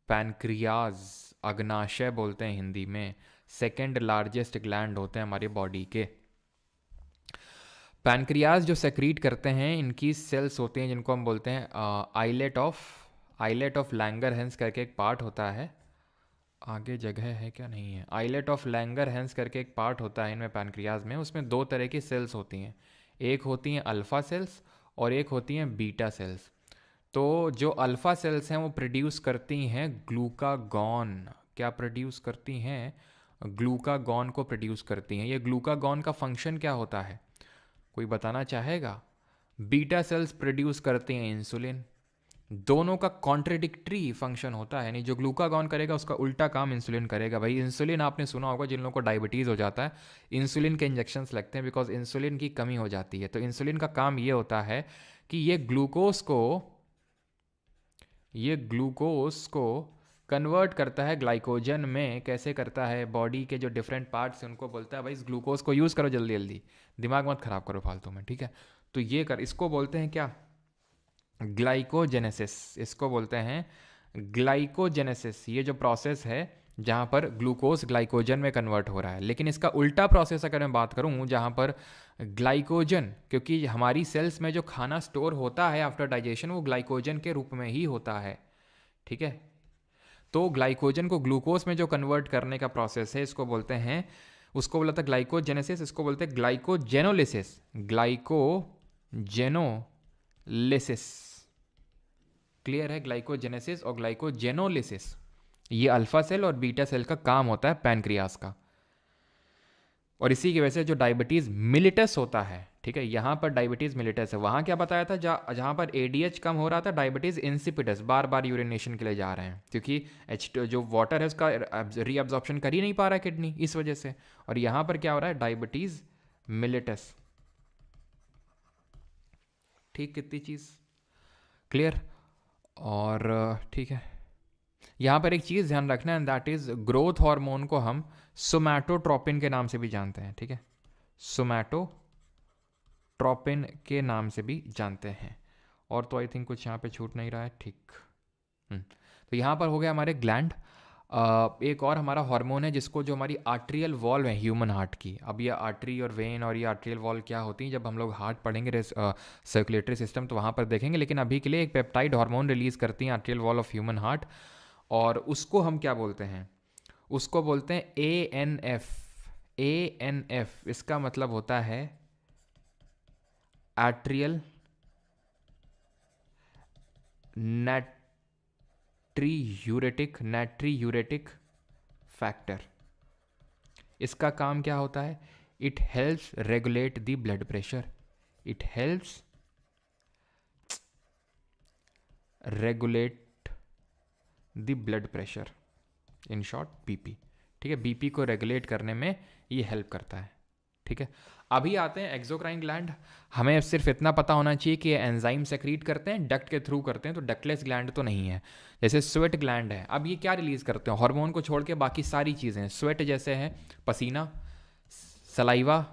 पैनक्रियाज, अग्नाशय बोलते हैं हिंदी में। सेकंड लार्जेस्ट ग्लैंड होते हैं हमारी बॉडी के। पैनक्रियाज जो सेक्रीट करते हैं, इनकी सेल्स होती हैं जिनको हम बोलते हैं आइलेट ऑफ लैंगरहैंस करके एक पार्ट होता है, आगे जगह है क्या, नहीं है, आइलेट ऑफ लैंगरहैंस करके एक पार्ट होता है इनमें पैनक्रियाज में। उसमें दो तरह की सेल्स होती हैं, एक होती हैं अल्फ़ा सेल्स और एक होती हैं बीटा सेल्स। तो जो अल्फ़ा सेल्स हैं वो प्रोड्यूस करती हैं ग्लूकागॉन। क्या प्रोड्यूस करती हैं? ग्लूकागॉन को प्रोड्यूस करती हैं। ये ग्लूकागॉन का फंक्शन क्या होता है, कोई बताना चाहेगा? बीटा सेल्स प्रोड्यूस करती हैं इंसुलिन। दोनों का कॉन्ट्रडिक्टरी फंक्शन होता है, यानी जो ग्लूकागॉन करेगा उसका उल्टा काम इंसुलिन करेगा। भाई इंसुलिन आपने सुना होगा, जिन लोगों को डायबिटीज़ हो जाता है इंसुलिन के इंजेक्शन्स लगते हैं, बिकॉज इंसुलिन की कमी हो जाती है। तो इंसुलिन का काम ये होता है कि ये ग्लूकोज को कन्वर्ट करता है ग्लाइकोजन में। कैसे करता है? बॉडी के जो डिफरेंट पार्ट्स हैं उनको बोलता है भाई इस ग्लूकोज को यूज़ करो जल्दी जल्दी, दिमाग मत खराब करो फालतू में। ठीक है, तो ये इसको बोलते हैं क्या? ग्लाइकोजेनेसिस। इसको बोलते हैं ग्लाइकोजेनेसिस। ये जो प्रोसेस है जहाँ पर ग्लूकोज ग्लाइकोजन में कन्वर्ट हो रहा है। लेकिन इसका उल्टा प्रोसेस अगर मैं बात करूँ, जहाँ पर ग्लाइकोजन, क्योंकि हमारी सेल्स में जो खाना स्टोर होता है आफ्टर डाइजेशन वो ग्लाइकोजन के रूप में ही होता है, ठीक है। तो ग्लाइकोजन को ग्लूकोज में जो कन्वर्ट करने का प्रोसेस है, इसको बोलते हैं, उसको बोला था ग्लाइकोजेनेसिस, इसको बोलते हैं ग्लाइकोजेनोलिसिस। ग्लाइकोजेनोलिसिस, क्लियर है? ग्लाइकोजेनेसिस और ग्लाइकोजेनोलिसिस, ये अल्फा सेल और बीटा सेल का काम होता है पैनक्रियास का। और इसी की वजह से जो डायबिटीज़ मिलिटस होता है, ठीक है, यहाँ पर डायबिटीज़ मिलिटस है, वहाँ क्या बताया था, जहाँ पर एडीएच कम हो रहा था, डायबिटीज़ इंसिपिडस, बार बार यूरिनेशन के लिए जा रहे हैं, क्योंकि जो वाटर है उसका रीअब्जॉर्प्शन कर ही नहीं पा रहा है किडनी, इस वजह से। और यहाँ पर क्या हो रहा है, डायबिटीज़ मिलिटस। ठीक, कितनी चीज़ क्लियर? और ठीक है, यहाँ पर एक चीज़ ध्यान रखना है, दैट इज़ ग्रोथ हार्मोन को हम सोमैटोट्रोपिन के नाम से भी जानते हैं, ठीक है, सोमैटोट्रोपिन के नाम से भी जानते हैं। और तो आई थिंक कुछ यहाँ पे छूट नहीं रहा है, ठीक। तो यहाँ पर हो गया हमारे ग्लैंड। एक और हमारा हार्मोन है जिसको, जो हमारी आर्ट्रियल वॉल्व है ह्यूमन हार्ट की। अब ये आर्टरी और वेन और ये आर्ट्रियल वॉल्व क्या होती हैं, जब हम लोग हार्ट पढ़ेंगे सर्कुलेटरी सिस्टम तो वहाँ पर देखेंगे। लेकिन अभी के लिए एक पेप्टाइड हार्मोन रिलीज़ करती हैं atrial wall of human heart, और उसको हम क्या बोलते हैं, उसको बोलते हैं ANF। ANF इसका मतलब होता है आर्ट्रियल नाट्रीयूरेटिक फैक्टर। इसका काम क्या होता है, it helps regulate the blood pressure, it helps regulate the blood pressure, in short BP, ठीक है। बीपी को रेगुलेट करने में ये हेल्प करता है, ठीक है। अभी आते हैं एक्सोक्राइन ग्लैंड। हमें सिर्फ इतना पता होना चाहिए कि एंजाइम सेक्रीट करते हैं, डक्ट के थ्रू करते हैं, तो डक्टलेस ग्लैंड तो नहीं है। जैसे स्वेट ग्लैंड है, अब ये क्या रिलीज करते हैं, हार्मोन को छोड़ के बाकी सारी चीज़ें। स्वेट जैसे हैं पसीना, सलाइवा,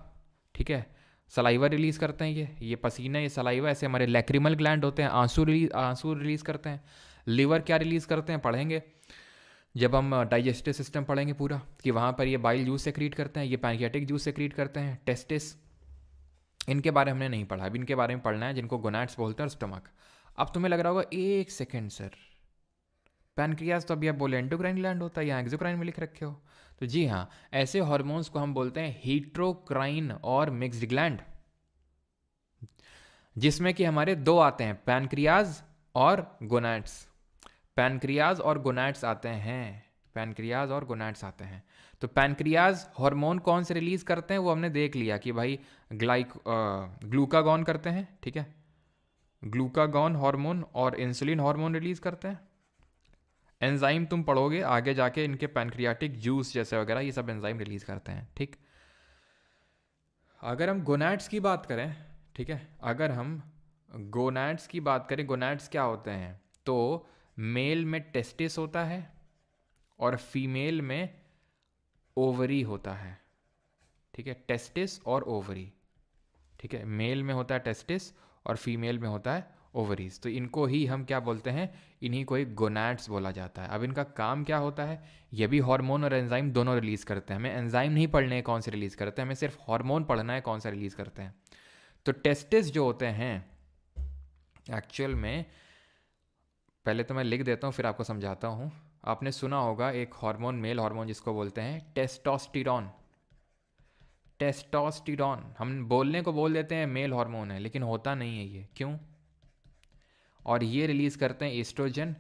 ठीक है, सलाइवा रिलीज करते हैं ये पसीना, ये सलाइवा। ऐसे हमारे लैक्रिमल ग्लैंड होते हैं, आंसू रिलीज करते हैं। लिवर क्या रिलीज करते हैं, पढ़ेंगे जब हम डाइजेस्टिव सिस्टम पढ़ेंगे पूरा, कि वहाँ पर ये बाइल जूस सेक्रीट करते हैं, ये पैनक्रियाटिक जूस सेक्रीट करते हैं। टेस्टिस, इनके बारे में हमने नहीं पढ़ा, अब इनके बारे में पढ़ना है, जिनको गोनाड्स बोलते हैं, और स्टमक। अब तुम्हें लग रहा होगा एक सेकेंड सर, पैनक्रियास तो अभी आप बोले एंडोक्राइन ग्लैंड होता है, यहाँ एक्सोक्राइन में लिख रखे हो। तो जी हाँ, ऐसे हॉर्मोन्स को हम बोलते हैं हीट्रोक्राइन और मिक्स्ड ग्लैंड, जिसमें कि हमारे दो आते हैं, पैनक्रियाज और गोनाड्स। पैनक्रियाज और गोनाड्स आते हैं, पैनक्रियाज और गोनाड्स आते हैं। तो पैनक्रियाज हार्मोन कौन से रिलीज करते हैं, वो हमने देख लिया कि भाई ग्लूकागॉन करते हैं, ठीक है, ग्लूकागॉन हार्मोन और इंसुलिन हार्मोन रिलीज करते हैं। एंजाइम तुम पढ़ोगे आगे जाके, इनके पैनक्रियाटिक जूस जैसे वगैरह ये सब एंजाइम रिलीज करते हैं, ठीक। अगर हम गोनाड्स की बात करें, ठीक है, अगर हम गोनाड्स की बात करें, गोनाड्स क्या होते हैं, तो मेल में टेस्टिस होता है और फीमेल में ओवरी होता है, ठीक है, टेस्टिस और ओवरी, ठीक है। मेल में होता है टेस्टिस और फीमेल में होता है ओवरीज। तो इनको ही हम क्या बोलते हैं, इन्हीं को ही गोनाड्स बोला जाता है। अब इनका काम क्या होता है, ये भी हार्मोन और एंजाइम दोनों रिलीज करते हैं। हमें एंजाइम नहीं पढ़ने हैं कौन से रिलीज करते हैं, हमें सिर्फ हार्मोन पढ़ना है कौन सा रिलीज करते हैं। तो टेस्टिस जो होते हैं एक्चुअल में, पहले तो मैं लिख देता हूँ फिर आपको समझाता हूँ। आपने सुना होगा एक हार्मोन, मेल हार्मोन, जिसको बोलते हैं टेस्टोस्टेरोन। टेस्टोस्टेरोन हम बोलने को बोल देते हैं मेल हार्मोन है, लेकिन होता नहीं है ये, क्यों? और ये रिलीज करते हैं oestrogen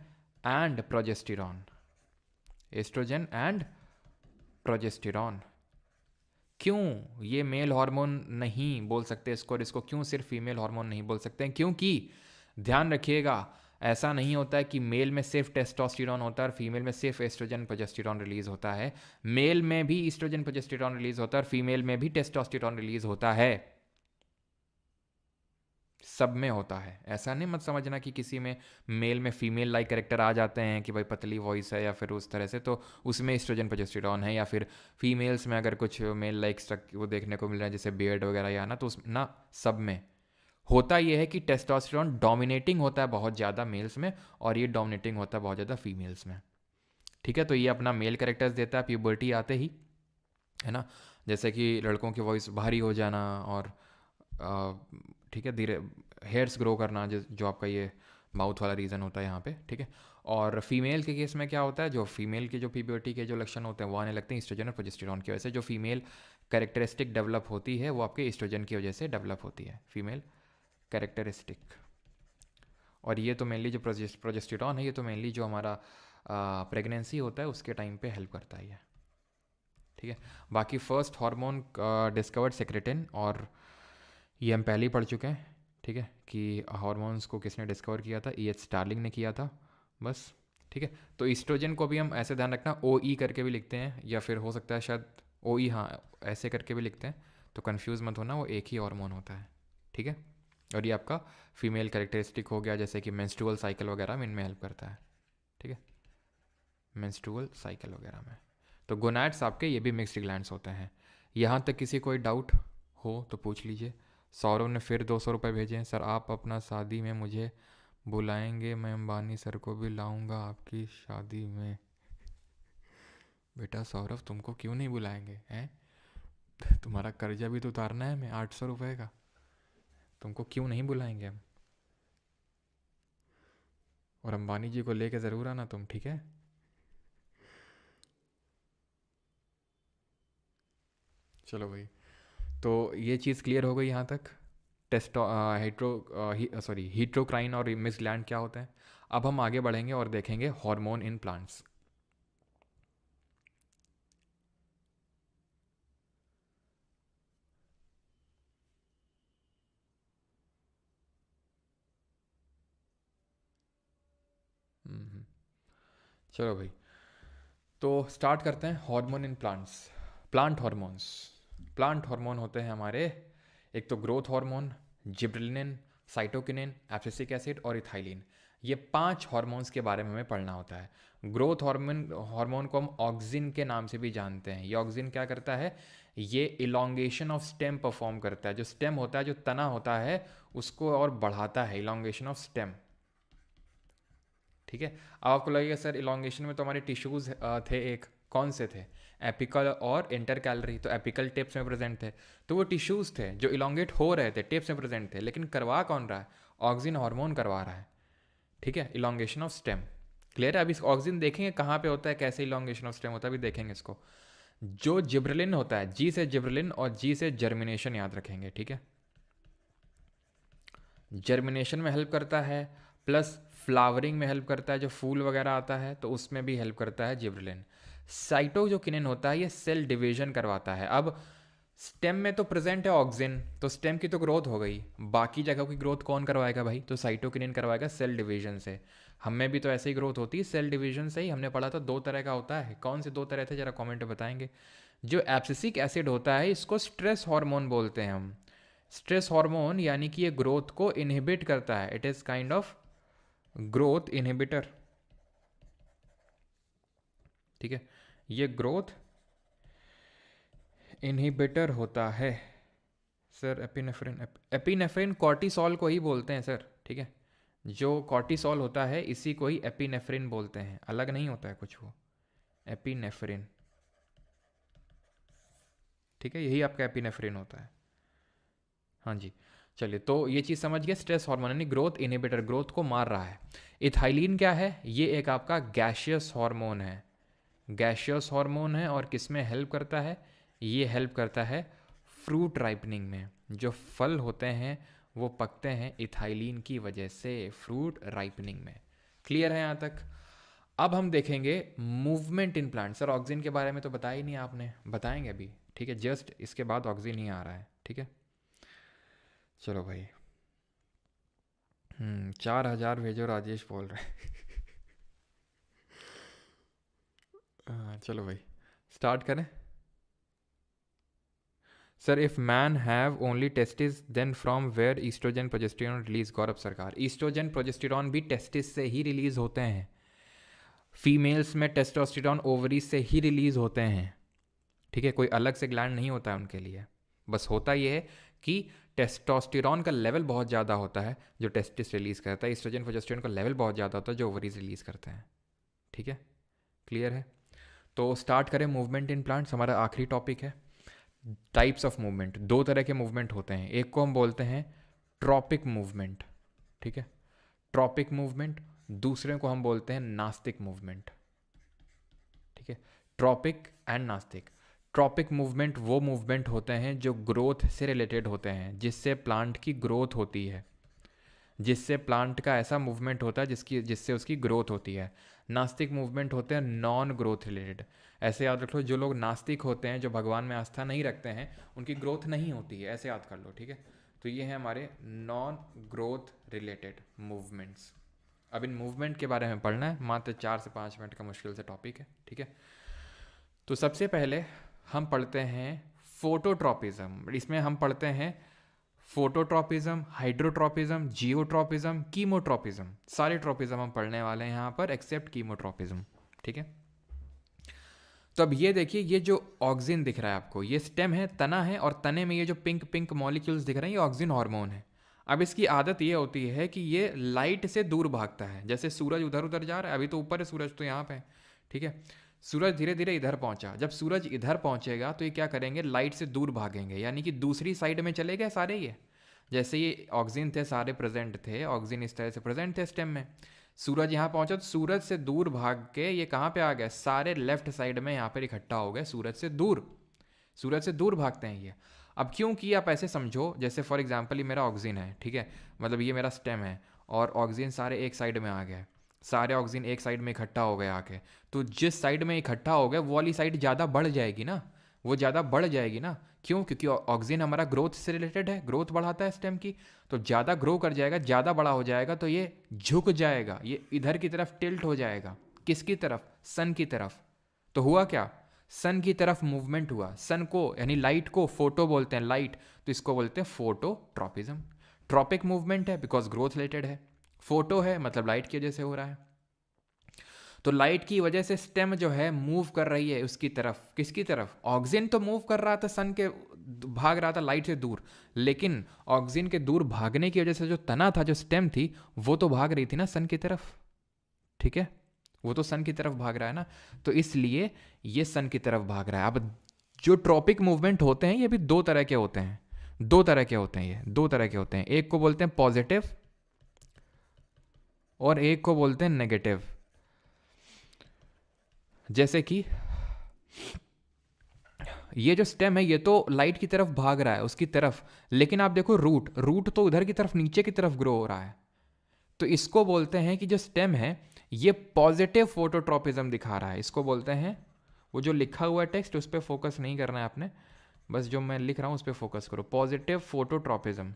and progesterone, oestrogen and progesterone. क्यों ये मेल हार्मोन नहीं बोल सकते इसको, और इसको क्यों सिर्फ फीमेल हार्मोन नहीं बोल सकते हैं? क्योंकि ध्यान रखिएगा, ऐसा नहीं होता है कि मेल में सिर्फ टेस्टोस्टेरॉन होता है और फीमेल में सिर्फ एस्ट्रोजन प्रोजेस्टेरॉन रिलीज होता है। मेल में भी एस्ट्रोजन प्रोजेस्टेरॉन रिलीज होता है और फीमेल में भी टेस्टोस्टेरॉन रिलीज होता है, सब में होता है। ऐसा नहीं मत समझना कि किसी में मेल में फीमेल लाइक कैरेक्टर आ जाते हैं कि भाई पतली वॉइस है या फिर उस तरह से, तो उसमें एस्ट्रोजन प्रोजेस्टेरॉन है, या फिर फीमेल्स में अगर कुछ मेल लाइक वो देखने को मिल रहा है जैसे बियर्ड वगैरह या ना, तो उस ना, सब में होता यह है कि टेस्टोस्टेरॉन डोमिनेटिंग होता है बहुत ज़्यादा मेल्स में, और ये डोमिनेटिंग होता है बहुत ज़्यादा फीमेल्स में, ठीक है। तो ये अपना मेल कैरेक्टर्स देता है प्यूबर्टी आते ही, है ना। जैसे कि लड़कों की वॉइस भारी हो जाना और ठीक है, धीरे हेयर्स ग्रो करना, जो आपका ये माउथ वाला रीज़न होता है यहाँ पे, ठीक है। और फीमेल के केस में क्या होता है, जो फीमेल के जो प्यूबर्टी के जो लक्षण होते हैं वो आने लगते हैं ईस्ट्रोजन और प्रोजेस्टेरॉन की वजह से। जो फीमेल कैरेक्टरिस्टिक डेवलप होती है वो आपके ईस्ट्रोजन की वजह से डेवलप होती है, फीमेल कैरेक्टरिस्टिक। और ये तो मेनली जो प्रोजेस्टेरॉन है, ये तो मेनली जो हमारा प्रेगनेंसी होता है उसके टाइम पे हेल्प करता है ये, ठीक है। बाकी फर्स्ट हार्मोन डिस्कवर्ड सेक्रेटिन, और ये हम पहले ही पढ़ चुके हैं, ठीक है, कि हार्मोन्स को किसने डिस्कवर किया था, E.H. स्टार्लिंग ने किया था, बस, ठीक है। तो ईस्ट्रोजन को भी हम ऐसे ध्यान रखना OE करके भी लिखते हैं, या फिर हो सकता है शायद OE, हाँ ऐसे करके भी लिखते हैं, तो कंफ्यूज मत होना, वो एक ही हार्मोन होता है, ठीक है। और ये आपका फीमेल कैरेक्टरिस्टिक हो गया, जैसे कि मेंस्ट्रुअल साइकिल वगैरह में इनमें हेल्प करता है, ठीक है, मेंस्ट्रुअल साइकिल वगैरह में। तो गोनाड्स आपके ये भी मिक्स्ड ग्लैंड्स होते हैं। यहाँ तक किसी कोई डाउट हो तो पूछ लीजिए। सौरभ ने फिर 200 रुपये भेजे हैं, सर आप अपना शादी में मुझे बुलाएंगे, मैं अंबानी सर को भी लाऊंगा आपकी शादी में। बेटा सौरभ, तुमको क्यों नहीं बुलाएंगे हैं? तुम्हारा कर्जा भी तो उतारना है मैं 800 रुपये का, तुमको क्यों नहीं बुलाएंगे हम। और अंबानी जी को लेके ज़रूर आना तुम, ठीक है। चलो भाई, तो ये चीज़ क्लियर हो गई यहाँ तक। टेस्टो हीट्रोक्राइन और मिस ग्लैंड क्या होते हैं। अब हम आगे बढ़ेंगे और देखेंगे हार्मोन इन प्लांट्स। चलो भाई, तो स्टार्ट करते हैं hormone in plants. Plant hormones, plant hormone होते हैं हमारे, एक तो growth hormone, gibberellin, cytokinin, abscisic acid और इथाइलिन। ये 5 हार्मोन्स के बारे में हमें पढ़ना होता है। ग्रोथ हार्मोन हार्मोन को हम ऑक्सिन के नाम से भी जानते हैं। ये ऑक्सिन क्या करता है, ये इलोंगेशन ऑफ स्टेम परफॉर्म करता है। जो स्टेम होता है, जो तना होता है, उसको और बढ़ाता है, इलोंगेशन ऑफ स्टेम, ठीक है। अब आपको लगेगा सर इलोंगेशन में तो हमारे टिश्यूज थे, एक कौन से थे, एपिकल और इंटरकैलरी। तो एपिकल टिप्स में प्रेजेंट थे, तो वो टिश्यूज थे जो इलोंगेट हो रहे थे, टिप्स में प्रेजेंट थे, लेकिन करवा कौन रहा है, ऑक्सिन हार्मोन करवा रहा है, ठीक है, इलोंगेशन ऑफ स्टेम। क्लियर है। अभी ऑक्सिन देखेंगे कहाँ पे होता है, कैसे इलोंगेशन ऑफ स्टेम होता है, अभी देखेंगे इसको। जो जिब्रेलिन होता है, जी से जिब्रेलिन और जी से जर्मिनेशन याद रखेंगे, ठीक है। जर्मिनेशन में हेल्प करता है, प्लस फ्लावरिंग में हेल्प करता है, जो फूल वगैरह आता है तो उसमें भी हेल्प करता है जिब्रेलिन। साइटो जो किनिन होता है, ये सेल डिवीजन करवाता है। अब स्टेम में तो प्रेजेंट है ऑक्सिन, तो स्टेम की तो ग्रोथ हो गई, बाकी जगह की ग्रोथ कौन करवाएगा भाई, तो साइटोकिनिन करवाएगा सेल डिवीजन से। हमें भी तो ऐसे ही ग्रोथ होती है सेल डिवीजन से ही, हमने पढ़ा था 2 तरह का होता है। कौन से 2 तरह थे, जरा कमेंट में बताएंगे। जो एब्सिसिक एसिड होता है, इसको स्ट्रेस हार्मोन बोलते हैं हम। स्ट्रेस हार्मोन यानी कि ये ग्रोथ को इनहिबिट करता है, it is kind of growth inhibitor, ठीक है, ये ग्रोथ इनहिबिटर होता है। सर एपिनेफ्रिन, एपिनेफ्रिन कॉर्टिसोल को ही बोलते हैं सर, ठीक है। जो कॉर्टिसोल होता है इसी को ही एपिनेफ्रिन बोलते हैं, अलग नहीं होता है कुछ वो, एपिनेफ्रिन, ठीक है, यही आपका एपिनेफ्रिन होता है। हाँ जी, चलिए, तो ये चीज़ समझ गए, स्ट्रेस हार्मोन यानी ग्रोथ इनहिबिटर, ग्रोथ को मार रहा है। इथाइलिन क्या है, ये एक आपका गैशियस हार्मोन है, गैशियस हार्मोन है, और किस में हेल्प करता है, ये हेल्प करता है फ्रूट राइपनिंग में। जो फल होते हैं वो पकते हैं इथाइलिन की वजह से, फ्रूट राइपनिंग में। क्लियर है यहाँ तक। अब हम देखेंगे movement in plant. Sir oxygen के बारे में तो बताया ही नहीं आपने, बताएंगे अभी, ठीक है, जस्ट इसके बाद ऑक्सीजन ही आ रहा है, ठीक है। चलो भाई, 4000 भेजो, राजेश बोल रहे हैं। चलो भाई, स्टार्ट करें। Sir if man have only testis then from where oestrogen progesterone release, Gaurav Sarkar. Oestrogen progesterone भी टेस्टिस से ही रिलीज होते हैं। फीमेल्स में टेस्टोस्टेरॉन ओवरीज से ही रिलीज होते हैं, ठीक है, कोई अलग से ग्लैंड नहीं होता है उनके लिए। बस होता यह है कि टेस्टोस्टेरॉन का लेवल बहुत ज़्यादा होता है जो टेस्टिस रिलीज करता है, ईस्ट्रोजन प्रोजेस्टेरॉन का लेवल बहुत ज़्यादा होता है जो ओवरीज रिलीज करते हैं, ठीक है। क्लियर है? तो स्टार्ट करें मूवमेंट इन प्लांट्स, हमारा आखिरी टॉपिक है। टाइप्स ऑफ मूवमेंट, दो तरह के मूवमेंट होते हैं, एक को हम बोलते हैं ट्रॉपिक मूवमेंट, ठीक है, ट्रॉपिक मूवमेंट, दूसरे को हम बोलते हैं नास्तिक मूवमेंट, ठीक है, ट्रॉपिक एंड नास्तिक। ट्रॉपिक मूवमेंट वो मूवमेंट होते हैं जो ग्रोथ से रिलेटेड होते हैं, जिससे प्लांट की ग्रोथ होती है, जिससे प्लांट का ऐसा मूवमेंट होता है जिससे उसकी ग्रोथ होती है। नास्तिक मूवमेंट होते हैं नॉन ग्रोथ रिलेटेड। ऐसे याद रख लो, जो लोग नास्तिक होते हैं, जो भगवान में आस्था नहीं रखते हैं, उनकी ग्रोथ नहीं होती है, ऐसे याद कर लो, ठीक है। तो ये हैं हमारे नॉन ग्रोथ रिलेटेड मूवमेंट्स। अब इन मूवमेंट के बारे में पढ़ना है, मात्र 4 से 5 मिनट का मुश्किल से टॉपिक है, ठीक है। तो सबसे पहले हम पढ़ते हैं फोटोट्रॉपिज्म। इसमें हम पढ़ते हैं फोटोट्रॉपिज्म, हाइड्रोट्रॉपिज्म, जियोट्रॉपिज्म, कीमोट्रॉपिज्म, सारे ट्रॉपिज्म हम पढ़ने वाले हैं यहाँ पर एक्सेप्ट कीमोट्रॉपिज्म, ठीक है। तो अब ये देखिए, ये जो ऑक्सिन दिख रहा है आपको, ये स्टेम है, तना है, और तने में ये जो पिंक पिंक मॉलिक्यूल्स दिख रहे हैं, ये ऑक्सिन हार्मोन है। अब इसकी आदत ये होती है कि ये लाइट से दूर भागता है। जैसे सूरज उधर उधर जा रहा है, अभी तो ऊपर है सूरज, तो यहाँ पे है, ठीक है। सूरज धीरे धीरे इधर पहुंचा, जब सूरज इधर पहुंचेगा तो ये क्या करेंगे, लाइट से दूर भागेंगे, यानी कि दूसरी साइड में चले गए सारे। ये जैसे ये ऑक्सिन थे, सारे प्रेजेंट थे, ऑक्सिन इस तरह से प्रेजेंट थे स्टेम में। सूरज यहाँ पहुंचा तो सूरज से दूर भाग के ये कहाँ पे आ गए, सारे लेफ्ट साइड में यहाँ पर इकट्ठा हो गए, सूरज से दूर भागते हैं ये। अब क्योंकि आप ऐसे समझो, जैसे फॉर एग्जाम्पल ये मेरा ऑक्सिन है, ठीक है, मतलब ये मेरा स्टेम है, और ऑक्सिन सारे एक साइड में आ गए, सारे ऑक्सिन एक साइड में इकट्ठा हो गए आके। तो जिस साइड में इकट्ठा हो गए वो वाली साइड ज़्यादा बढ़ जाएगी ना, वो ज़्यादा बढ़ जाएगी ना। क्यों? क्योंकि ऑक्सिन हमारा ग्रोथ से रिलेटेड है, ग्रोथ बढ़ाता है स्टेम की। तो ज़्यादा ग्रो कर जाएगा, ज़्यादा बड़ा हो जाएगा, तो ये झुक जाएगा, ये इधर की तरफ टिल्ट हो जाएगा। किसकी तरफ? सन की तरफ। तो हुआ क्या, सन की तरफ मूवमेंट हुआ। सन को यानी लाइट को फोटो बोलते हैं, लाइट, तो इसको बोलते हैं फोटोट्रॉपिज्म। ट्रॉपिक मूवमेंट है बिकॉज ग्रोथ रिलेटेड है, फोटो है मतलब लाइट की वजह से हो रहा है। तो लाइट की वजह से स्टेम जो है मूव कर रही है उसकी तरफ। किसकी तरफ? ऑक्सिन तो मूव कर रहा था सन के, भाग रहा था लाइट से दूर, लेकिन ऑक्सिन के दूर भागने की वजह से जो तना था, जो स्टेम थी, वो तो भाग रही थी ना सन की तरफ, ठीक है, वो तो सन की तरफ भाग रहा है ना, तो इसलिए ये सन की तरफ भाग रहा है। अब जो ट्रॉपिक मूवमेंट होते हैं ये भी दो तरह के होते हैं, दो तरह के होते हैं, ये दो तरह के होते हैं। एक को बोलते हैं पॉजिटिव और एक को बोलते हैं नेगेटिव। जैसे कि ये जो स्टेम है ये तो लाइट की तरफ भाग रहा है उसकी तरफ, लेकिन आप देखो रूट तो उधर की तरफ, नीचे की तरफ ग्रो हो रहा है। तो इसको बोलते हैं कि जो स्टेम है ये पॉजिटिव फोटोट्रॉपिज्म दिखा रहा है। इसको बोलते हैं, वो जो लिखा हुआ है टेक्स्ट उस पर फोकस नहीं करना है आपने, बस जो मैं लिख रहा हूं उस पर फोकस करो। Positive phototropism.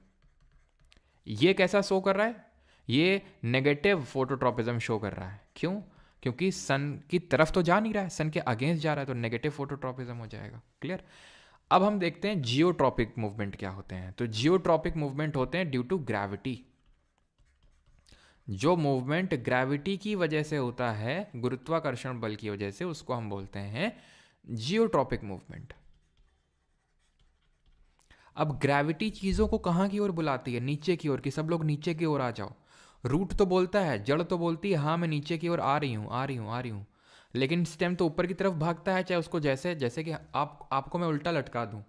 ये कैसा शो कर रहा है? ये नेगेटिव फोटोट्रॉपिज्म शो कर रहा है। क्यों? क्योंकि सन की तरफ तो जा नहीं रहा है, सन के अगेंस्ट जा रहा है, तो नेगेटिव फोटोट्रॉपिज्म हो जाएगा। क्लियर? अब हम देखते हैं जियोट्रॉपिक मूवमेंट क्या होते हैं। तो जियोट्रॉपिक मूवमेंट होते हैं ड्यू टू ग्रेविटी। जो मूवमेंट ग्रेविटी की वजह से होता है, गुरुत्वाकर्षण बल की वजह से, उसको हम बोलते हैं जियोट्रॉपिक मूवमेंट। अब ग्रेविटी चीजों को कहां की ओर बुलाती है? नीचे की ओर, कि सब लोग नीचे की ओर आ जाओ। रूट तो बोलता है, जड़ तो बोलती है हाँ मैं नीचे की ओर आ रही हूं, आ रही हूं, आ रही हूं, लेकिन स्टेम तो ऊपर की तरफ भागता है। चाहे उसको जैसे कि आपको मैं उल्टा लटका दूं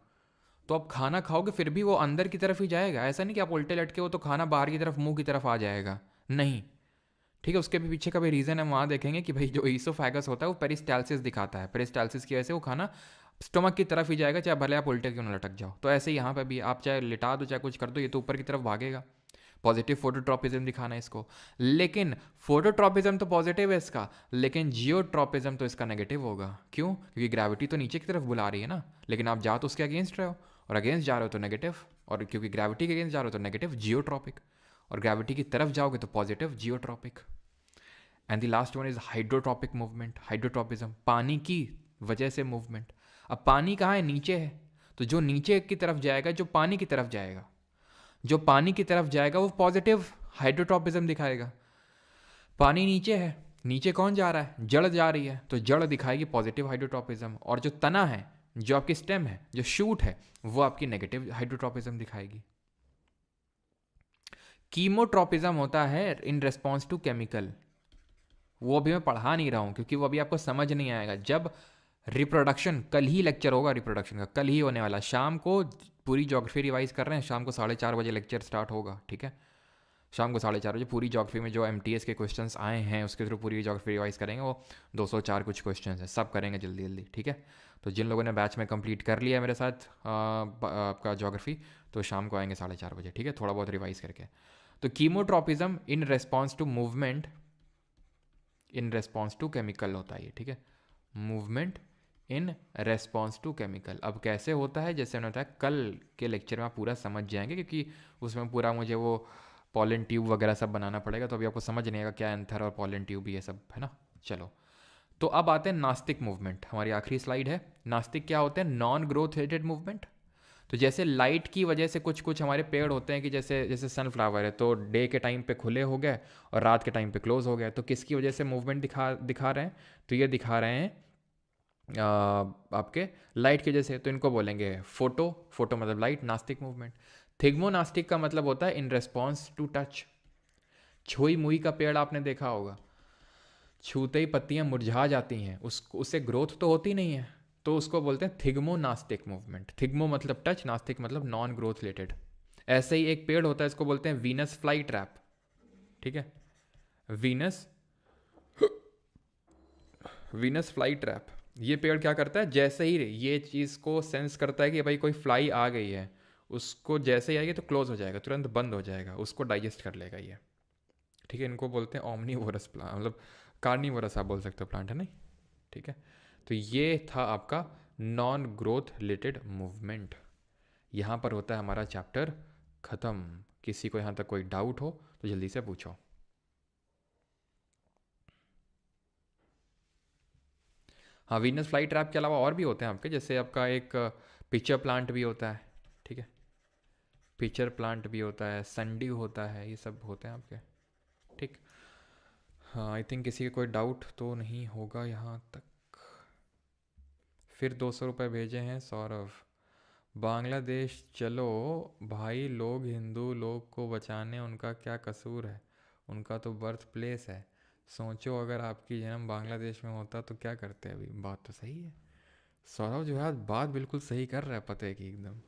तो आप खाना खाओगे फिर भी वो अंदर की तरफ ही जाएगा। ऐसा नहीं कि आप उल्टे लटके हो तो खाना बाहर की तरफ, मुंह की तरफ आ जाएगा, नहीं, ठीक है। उसके भी पीछे का भी रीज़न है, वहाँ देखेंगे कि भाई जो ईसोफेगस होता है वो पेरिस्टाल्सिस दिखाता है, पेरिस्टाल्सिस की वजह से वो खाना स्टमक की तरफ ही जाएगा, चाहे भले आप उल्टे क्यों ना लटक जाओ। तो ऐसे यहाँ पे भी आप चाहे लिटा दो चाहे कुछ कर दो, ये तो ऊपर की तरफ भागेगा। पॉजिटिव फोटोट्रॉपिज्म दिखाना है इसको। लेकिन फोटोट्रॉपिज्म तो पॉजिटिव है इसका, लेकिन जियोट्रॉपिज्म तो इसका नेगेटिव होगा। क्यों? क्योंकि ग्रेविटी तो नीचे की तरफ बुला रही है ना, लेकिन आप जा तो उसके अगेंस्ट रहे हो, और अगेंस्ट जा रहे हो तो नेगेटिव, और क्योंकि ग्रेविटी के अगेंस्ट जा रहे हो तो नेगेटिव जियोट्रॉपिक, और ग्रेविटी की तरफ जाओगे तो positive geotropic. And the last one is hydrotropic movement, hydrotropism, पानी की वजह से मूवमेंट। अब पानी कहाँ है? नीचे है, तो जो नीचे की तरफ जाएगा, जो पानी की तरफ जाएगा, जो पानी की तरफ जाएगा वो पॉजिटिव हाइड्रोट्रॉपिज्म दिखाएगा। पानी नीचे है, नीचे कौन जा रहा है? जड़ जा रही है, तो जड़ दिखाएगी पॉजिटिव हाइड्रोट्रॉपिज्म, और जो तना है, जो आपकी स्टेम है, जो शूट है, वो आपकी नेगेटिव हाइड्रोट्रॉपिज्म दिखाएगी। कीमोट्रॉपिज्म होता है इन रेस्पॉन्स टू केमिकल, वो अभी मैं पढ़ा नहीं रहा हूँ क्योंकि वो अभी आपको समझ नहीं आएगा। जब रिप्रोडक्शन, कल ही लेक्चर होगा रिप्रोडक्शन का, कल ही होने वाला, शाम को पूरी ज्योग्राफी रिवाइज कर रहे हैं, शाम को 4:30 बजे लेक्चर स्टार्ट होगा, ठीक है। शाम को 4:30 बजे पूरी ज्योग्राफी में जो MTS के क्वेश्चंस आए हैं उसके थ्रू पूरी ज्योग्राफी रिवाइज करेंगे। वो 204 कुछ क्वेश्चंस हैं, सब करेंगे जल्दी जल्दी, ठीक है। तो जिन लोगों ने बैच में कंप्लीट कर लिया है मेरे साथ आपका ज्योग्राफी, तो शाम को आएंगे 4:30 बजे, ठीक है, थोड़ा बहुत रिवाइज करके। तो chemotropism in response to movement in response to chemical होता है ये, ठीक है। Movement in response to chemical. अब कैसे होता है, जैसे मैंने बताया कल के लेक्चर में आप पूरा समझ जाएंगे, क्योंकि उसमें पूरा मुझे वो पॉलन ट्यूब वगैरह सब बनाना पड़ेगा, तो अभी आपको समझ नहीं आएगा क्या एंथर और पॉलन ट्यूब ये सब है ना। चलो, तो अब आते हैं नास्तिक मूवमेंट, हमारी आखिरी स्लाइड है। नास्तिक क्या होते हैं? Non growth related movement. तो जैसे लाइट की वजह से कुछ कुछ हमारे पेड़ होते हैं कि जैसे जैसे सनफ्लावर है, तो डे के टाइम पे खुले हो गए और रात के टाइम पे क्लोज हो गए, तो किसकी वजह से मूवमेंट दिखा रहे हैं? तो ये दिखा रहे हैं आपके लाइट की वजह से। तो इनको बोलेंगे फोटो मतलब लाइट, नास्तिक मूवमेंट। थिग्मो नास्तिक का मतलब होता है इन रेस्पॉन्स टू टच। छुई मुई का पेड़ आपने देखा होगा, छूते ही पत्तियां मुरझा जाती हैं, उससे ग्रोथ तो होती नहीं है, तो उसको बोलते हैं थिग्मो नास्टिक मूवमेंट। थिग्मो मतलब टच, नास्टिक मतलब नॉन ग्रोथ रिलेटेड। ऐसे ही एक पेड़ होता है, इसको बोलते हैं वीनस फ्लाई ट्रैप, ठीक है। Venus Venus fly trap. ये पेड़ क्या करता है, जैसे ही ये चीज़ को सेंस करता है कि भाई कोई फ्लाई आ गई है, उसको जैसे ही आएगी तो क्लोज हो जाएगा, तुरंत बंद हो जाएगा, उसको डाइजेस्ट कर लेगा ये, ठीक है। इनको बोलते हैं ओमनीवोरस प्लांट, मतलब कार्निवोरस आप बोल सकते हो प्लांट, है नहीं, ठीक है। तो ये था आपका नॉन ग्रोथ रिलेटेड मूवमेंट। यहाँ पर होता है हमारा चैप्टर ख़त्म। किसी को यहाँ तक कोई डाउट हो तो जल्दी से पूछो। हाँ, वीनस फ्लाई ट्रैप के अलावा और भी होते हैं आपके, जैसे आपका एक पिचर प्लांट भी होता है, ठीक है। पिचर प्लांट भी होता है, संड्यू होता है, ये सब होते हैं आपके, ठीक। हाँ, आई थिंक किसी का कोई डाउट तो नहीं होगा यहाँ तक। फिर 200 रुपये भेजे हैं सौरभ। बांग्लादेश चलो भाई, लोग हिंदू लोग को बचाने, उनका क्या कसूर है? उनका तो बर्थ प्लेस है। सोचो अगर आपकी जन्म बांग्लादेश में होता तो क्या करते? अभी बात तो सही है सौरभ, जो है आज बात बिल्कुल सही कर रहा है, पते की एकदम।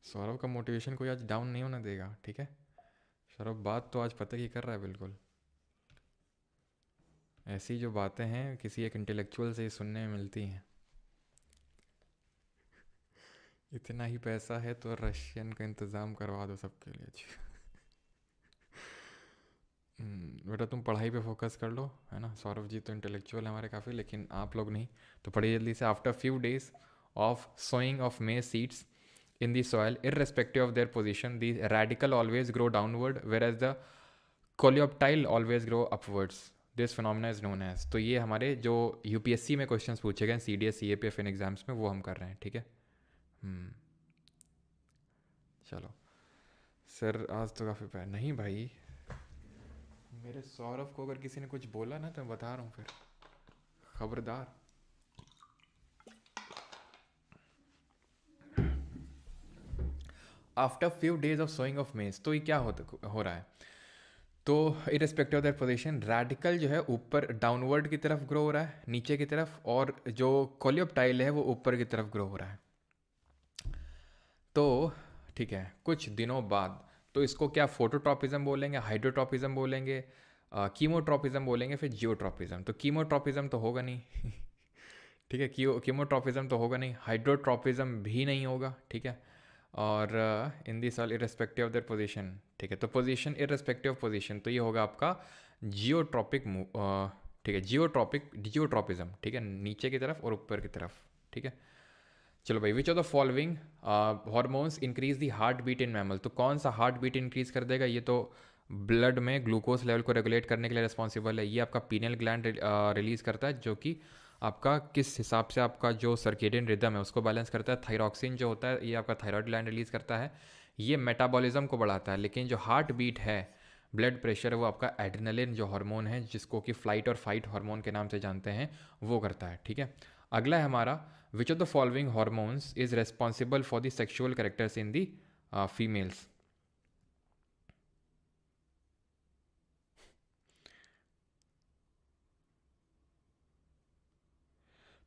सौरभ का मोटिवेशन कोई आज डाउन नहीं होना देगा, ठीक है। सौरभ बात तो आज पते की कर रहा है बिल्कुल। ऐसी जो बातें हैं किसी एक इंटेलेक्चुअल से ही सुनने में मिलती हैं। इतना ही पैसा है तो रशियन का इंतज़ाम करवा दो सबके लिए। बेटा तुम पढ़ाई पे फोकस कर लो, है ना। सौरभ जी तो इंटेलेक्चुअल है हमारे काफ़ी, लेकिन आप लोग नहीं, तो पढ़िए जल्दी से। After few days of sowing of maize seeds in the soil, irrespective of their position, the radical always grow downward, whereas the coleoptile always grow upwards. This phenomena is known as। तो ये हमारे जो UPSC में questions पूछे गए CDS CAPF इन exams में, वो हम कर रहे हैं, ठीक है। चलो सर, आज तो काफ़ी पैर नहीं भाई। मेरे सौरभ को अगर किसी ने कुछ बोला ना तो मैं बता रहा हूँ फिर, खबरदार। After few days of sowing of maize, तो ये क्या हो रहा है? तो irrespective of that position, radical जो है ऊपर डाउनवर्ड की तरफ ग्रो हो रहा है, नीचे की तरफ, और जो कोलियोप्टाइल है वो ऊपर की तरफ ग्रो हो रहा है। तो ठीक है, कुछ दिनों बाद तो इसको क्या फोटोट्रॉपिज्म बोलेंगे, हाइड्रोट्रॉपिज्म बोलेंगे, कीमोट्रॉपिज्म बोलेंगे, फिर जियोट्रॉपिज्म। तो कीमोट्रॉपिज्म तो होगा नहीं ठीक है, कीमोट्रॉपिज्म तो होगा नहीं, हाइड्रोट्रॉपिज्म भी नहीं होगा, ठीक है। और in this all irrespective of their position, ठीक है। तो पोजीशन इरेस्पेक्टिव ऑफ पोजीशन, तो ये होगा आपका जियोट्रॉपिक, ठीक है, जियोट्रॉपिज्म, ठीक है, नीचे की तरफ और ऊपर की तरफ, ठीक है। चलो भाई, which of the following hormones increase the heart beat in mammal? तो कौन सा हार्ट बीट इंक्रीज कर देगा? ये तो ब्लड में ग्लूकोज लेवल को रेगुलेट करने के लिए रिस्पॉन्सिबल है। ये आपका पीनियल ग्लैंड रिलीज करता है, जो कि आपका किस हिसाब से आपका जो सर्केडियन रिदम है उसको बैलेंस करता है। थायरॉक्सिन जो होता है ये आपका थायराइड ग्लैंड रिलीज करता है, ये मेटाबॉलिज्म को बढ़ाता है। लेकिन जो हार्ट बीट है, ब्लड प्रेशर, वो आपका एड्रेनलिन जो हार्मोन है, जिसको कि फ्लाइट और फाइट हार्मोन के नाम से जानते हैं, वो करता है, ठीक है। अगला है हमारा, विच of the following hormones is responsible for the sexual characters in the females?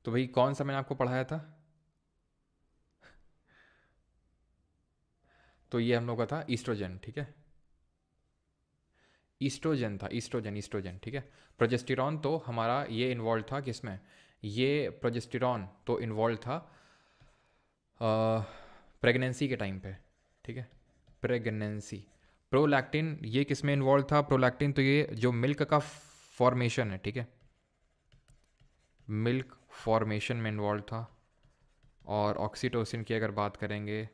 तो भाई कौन सा मैंने आपको पढ़ाया था? तो ये हम लोग का था ईस्ट्रोजन, ठीक है, ईस्ट्रोजन था, ईस्ट्रोजन, ईस्ट्रोजन, ठीक है। प्रोजेस्टेरॉन तो हमारा ये इन्वॉल्व था किसमें, ये प्रोजेस्टेरॉन तो इन्वॉल्व था प्रेगनेंसी के टाइम पे, ठीक है, प्रेगनेंसी। प्रोलैक्टिन ये किस में इन्वॉल्व था? प्रोलैक्टिन तो ये जो मिल्क का फॉर्मेशन है, ठीक है, मिल्क फॉर्मेशन में इन्वॉल्व था। और ऑक्सीटोसिन की अगर बात करेंगे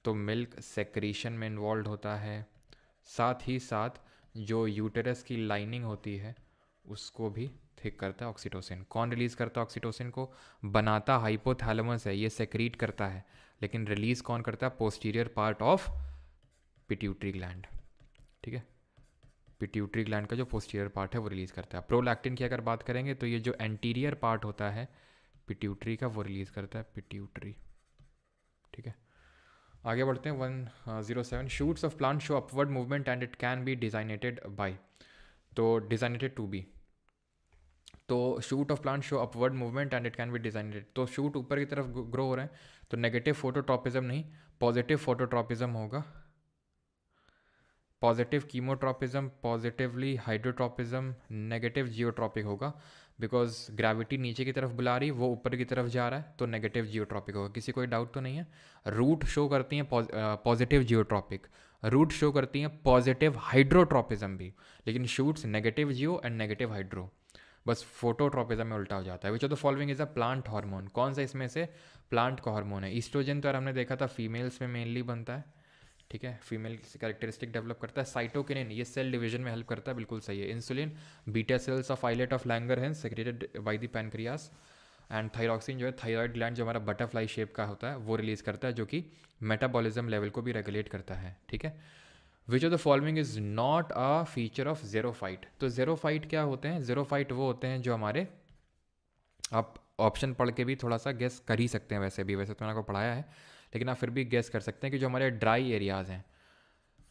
तो मिल्क सेक्रीशन में इन्वॉल्व होता है। साथ ही साथ जो यूटेरस की लाइनिंग होती है उसको भी थिक करता है ऑक्सीटोसिन। कौन रिलीज़ करता है ऑक्सीटोसिन को? बनाता हाइपोथैलेमस है, ये सेक्रीट करता है, लेकिन रिलीज़ कौन करता है? Posterior part of pituitary gland, ठीक है, पिट्यूटरी ग्लैंड का जो पोस्टीरियर पार्ट है वो रिलीज़ करता है। प्रोलैक्टिन की अगर बात करेंगे तो ये जो एंटीरियर पार्ट होता है पिट्यूटरी का वो रिलीज़ करता है पिट्यूटरी, ठीक है। आगे बढ़ते हैं 107। Shoots of plant show upward movement and it can be designated by, तो डिजाइनेटेड टू बी, तो shoot of plant show upward movement and it can be designated, तो शूट ऊपर की तरफ ग्रो हो रहे हैं, तो नेगेटिव फोटोट्रॉपिज्म नहीं, पॉजिटिव फोटोट्रॉपिज्म होगा, positive chemotropism, positively hydrotropism, negative geotropic होगा, बिकॉज ग्रेविटी नीचे की तरफ बुला रही, वो ऊपर की तरफ जा रहा है, तो नेगेटिव जियोट्रॉपिक होगा। किसी कोई डाउट तो नहीं है? रूट शो करती हैं पॉजिटिव जियोट्रॉपिक, रूट शो करती हैं पॉजिटिव हाइड्रोट्रॉपिज्म भी, लेकिन shoots negative Jio and negative hydro, बस फोटोट्रॉपिज्म में उल्टा हो जाता है। Which of the following is a plant hormone, कौन सा इसमें से प्लांट का हार्मोन है? ईस्ट्रोजन तो यार हमने देखा था फीमेल्स में मेनली बनता है, ठीक है, फीमेल कैरेक्टरिस्टिक डेवलप करता है। साइटोकिनिन ये सेल डिवीजन में हेल्प करता है, बिल्कुल सही है। Insulin beta cells of islet of Langerhans secreted by the pancreas. And thyroxine जो है थायराइड ग्लैंड जो हमारा बटरफ्लाई शेप का होता है वो रिलीज करता है, जो कि मेटाबॉलिज्म लेवल को भी रेगुलेट करता है, ठीक है। Which of the following is not a feature of xerophyte, तो ज़ेरोफाइट क्या होते हैं? ज़ेरोफाइट वो होते हैं जो हमारे, आप ऑप्शन पढ़ के भी थोड़ा सा गेस कर ही सकते हैं, वैसे भी, वैसे तो मैंने आपको पढ़ाया है, लेकिन आप फिर भी गेस कर सकते हैं कि जो हमारे ड्राई एरियाज़ हैं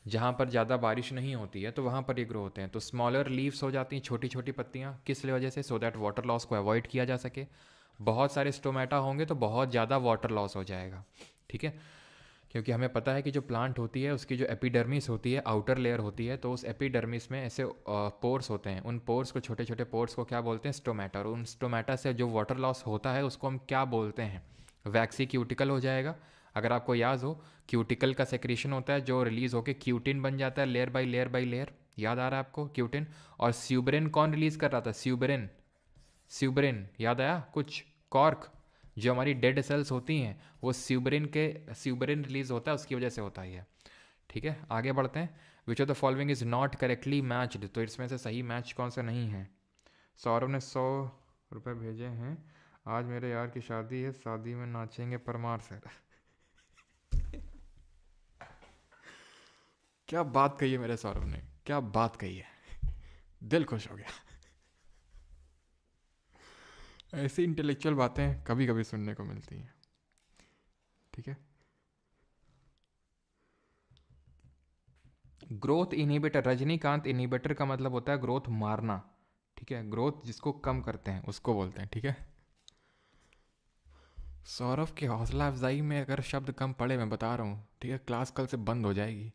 जहाँ पर ज़्यादा बारिश नहीं होती है तो वहाँ पर ये ग्रो होते हैं। तो स्मॉलर लीव्स हो जाती हैं, छोटी छोटी पत्तियाँ, किस वजह से? सो दैट वाटर लॉस को अवॉइड किया जा सके। बहुत सारे स्टोमेटा होंगे तो बहुत ज़्यादा वाटर लॉस हो जाएगा, ठीक है, क्योंकि हमें पता है कि जो प्लांट होती है उसकी जो एपिडर्मिस होती है, आउटर लेयर होती है, तो उस एपिडर्मिस में ऐसे पोर्स होते हैं, उन पोर्स को, छोटे छोटे पोर्स को क्या बोलते हैं? स्टोमेटा। और उन स्टोमेटा से जो वाटर लॉस होता है उसको हम क्या बोलते हैं? वैक्सी क्यूटिकल हो जाएगा। अगर आपको याद हो, क्यूटिकल का सेक्रेशन होता है जो रिलीज होकर क्यूटिन बन जाता है, layer by layer by layer, याद आ रहा है आपको क्यूटिन? और स्यूबरिन कौन रिलीज कर रहा था? स्यूबरिन, स्यूबरिन याद आया कुछ? कॉर्क, जो हमारी डेड सेल्स होती हैं वो स्यूबरिन रिलीज होता है, उसकी वजह से होता है, ठीक है। आगे बढ़ते हैं। विच of the following is not correctly matched, तो इसमें से सही मैच कौन सा नहीं है? सौरभ ने 100 रुपये भेजे हैं। आज मेरे यार की शादी है, शादी में नाचेंगे परमार सर। क्या बात कही है मेरे सौरभ ने, क्या बात कही है, दिल खुश हो गया। ऐसी इंटेलेक्चुअल बातें कभी कभी सुनने को मिलती हैं, ठीक है। ग्रोथ इनहिबिटर, रजनीकांत इनहिबिटर का मतलब होता है ग्रोथ मारना, ठीक है, ग्रोथ जिसको कम करते हैं उसको बोलते हैं, ठीक है। सौरभ की हौसला अफजाई में अगर शब्द कम पड़े, मैं बता रहा हूँ, ठीक है, क्लास कल से बंद हो जाएगी।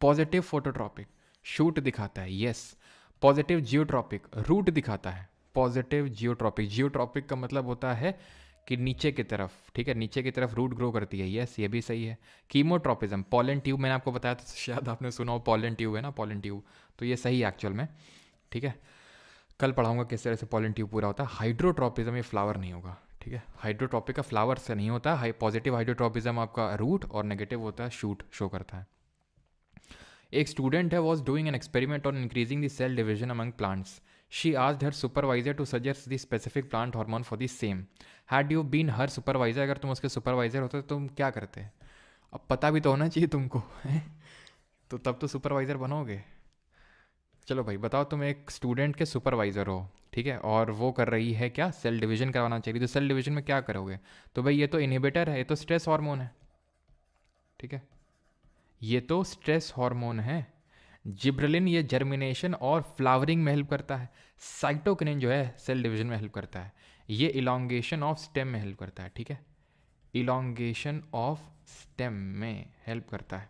पॉजिटिव फोटोट्रॉपिक शूट दिखाता है, यस। पॉजिटिव जियोट्रॉपिक रूट दिखाता है। पॉजिटिव जियोट्रॉपिक, जियोट्रॉपिक का मतलब होता है कि नीचे की तरफ, ठीक है, नीचे की तरफ रूट ग्रो करती है, यस, ये भी सही है। कीमोट्रॉपिज्म, पॉलन ट्यूब मैंने आपको बताया था, शायद आपने सुना हो, पॉलन ट्यूब है ना, पॉलन ट्यूब, तो ये सही है एक्चुअल में, ठीक है। कल पढ़ाऊंगा किस तरह से पॉलन ट्यूब पूरा होता है। हाइड्रोट्रॉपिज्म ये फ्लावर नहीं होगा, ठीक है, हाइड्रोट्रॉपिक का फ्लावर से नहीं होता। पॉजिटिव हाइड्रोट्रॉपिज्म आपका रूट और नेगेटिव होता है शूट शो करता है। एक स्टूडेंट है was doing an experiment on increasing the cell division among plants. She asked her supervisor to suggest the specific plant hormone for the same. Had you been her supervisor, अगर तुम उसके supervisor होते तो तुम क्या करते? अब पता भी तो होना चाहिए तुमको तो तब तो सुपरवाइजर बनोगे। चलो भाई बताओ, तुम एक स्टूडेंट के सुपरवाइजर हो, ठीक है, और वो कर रही है क्या? सेल डिवीजन करवाना चाहिए, तो सेल डिवीजन में क्या करोगे? तो भाई ये तो इनहिबिटर है, ये तो स्ट्रेस हार्मोन है, ठीक है, ये तो स्ट्रेस हार्मोन है। जिब्रेलिन ये जर्मिनेशन और फ्लावरिंग में हेल्प करता है। साइटोकिनिन जो है सेल डिवीजन में हेल्प करता है। ये इलोंगेशन ऑफ स्टेम में हेल्प करता है, ठीक है, इलोंगेशन ऑफ स्टेम में हेल्प करता है।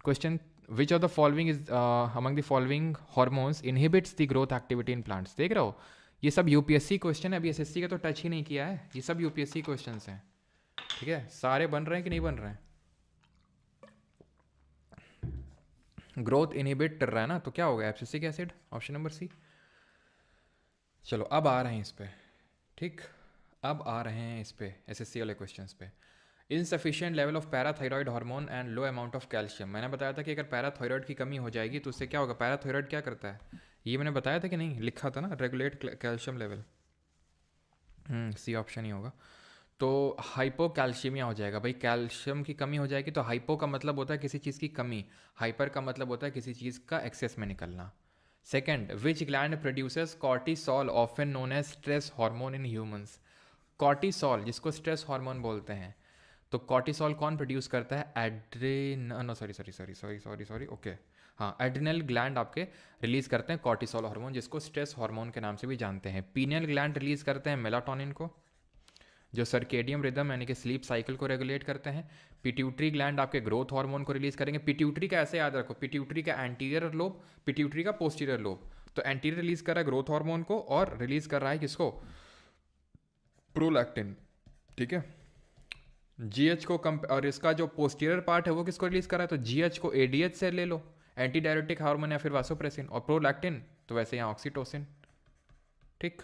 Question, which of the following is among the following hormones inhibits the growth activity in plants. देख रहे हो, ये सब यूपीएससी क्वेश्चन है, अभी एसएससी का तो टच ही नहीं किया है, ये सब यूपीएससी क्वेश्चन हैं, ठीक है। सारे बन रहे हैं कि नहीं बन रहे हैं, ग्रोथ इनहिबिट कर रहा है ना, तो क्या होगा, abscisic acid, option number C. चलो अब आ रहे हैं इस पे, ठीक, अब आ रहे हैं इस पे एसएससी वाले क्वेश्चंस पे। Insufficient level of parathyroid hormone and low amount of calcium. मैंने बताया था कि अगर पैराथायरॉयड की कमी हो जाएगी तो उससे क्या होगा, पैराथायरॉयड क्या करता है, ये मैंने बताया था कि नहीं, लिखा था ना, regulate calcium level, C option ही होगा। तो हाइपोकैल्शियमिया हो जाएगा भाई, कैल्शियम की कमी हो जाएगी। तो हाइपो का मतलब होता है किसी चीज़ की कमी, हाइपर का मतलब होता है किसी चीज़ का एक्सेस में निकलना। Second, which gland produces cortisol often known as stress hormone in humans. Cortisol जिसको स्ट्रेस हार्मोन बोलते हैं, तो कॉर्टिसोल कौन प्रोड्यूस करता है, सॉरी ओके, हाँ, एड्रिनल ग्लैंड आपके रिलीज करते हैं कॉर्टिसोल हार्मोन, जिसको स्ट्रेस हार्मोन के नाम से भी जानते हैं। पीनियल ग्लैंड रिलीज करते हैं मेलाटोनिन को, जो सर्केडियम रिदम यानी कि स्लीप साइकिल को रेगुलेट करते हैं। पिट्यूटरी ग्लैंड आपके ग्रोथ हार्मोन को रिलीज करेंगे। पिट्यूटरी का ऐसे याद रखो, पिट्यूटरी का एंटीरियर लोब, पिट्यूटरी का पोस्टीरियर लोब। तो एंटीरियर रिलीज कर रहा है ग्रोथ हार्मोन को, और रिलीज कर रहा है किसको, प्रोलैक्टिन, ठीक है। जीएच को और इसका जो पोस्टीरियर पार्ट है वो किसको रिलीज कर रहा है, तो जीएच को एडीएच से ले लो, एंटी डायरेटिक हार्मोन या फिर वासोप्रेसिन, और प्रोलैक्टिन तो वैसे यहाँ ऑक्सीटोसिन, ठीक।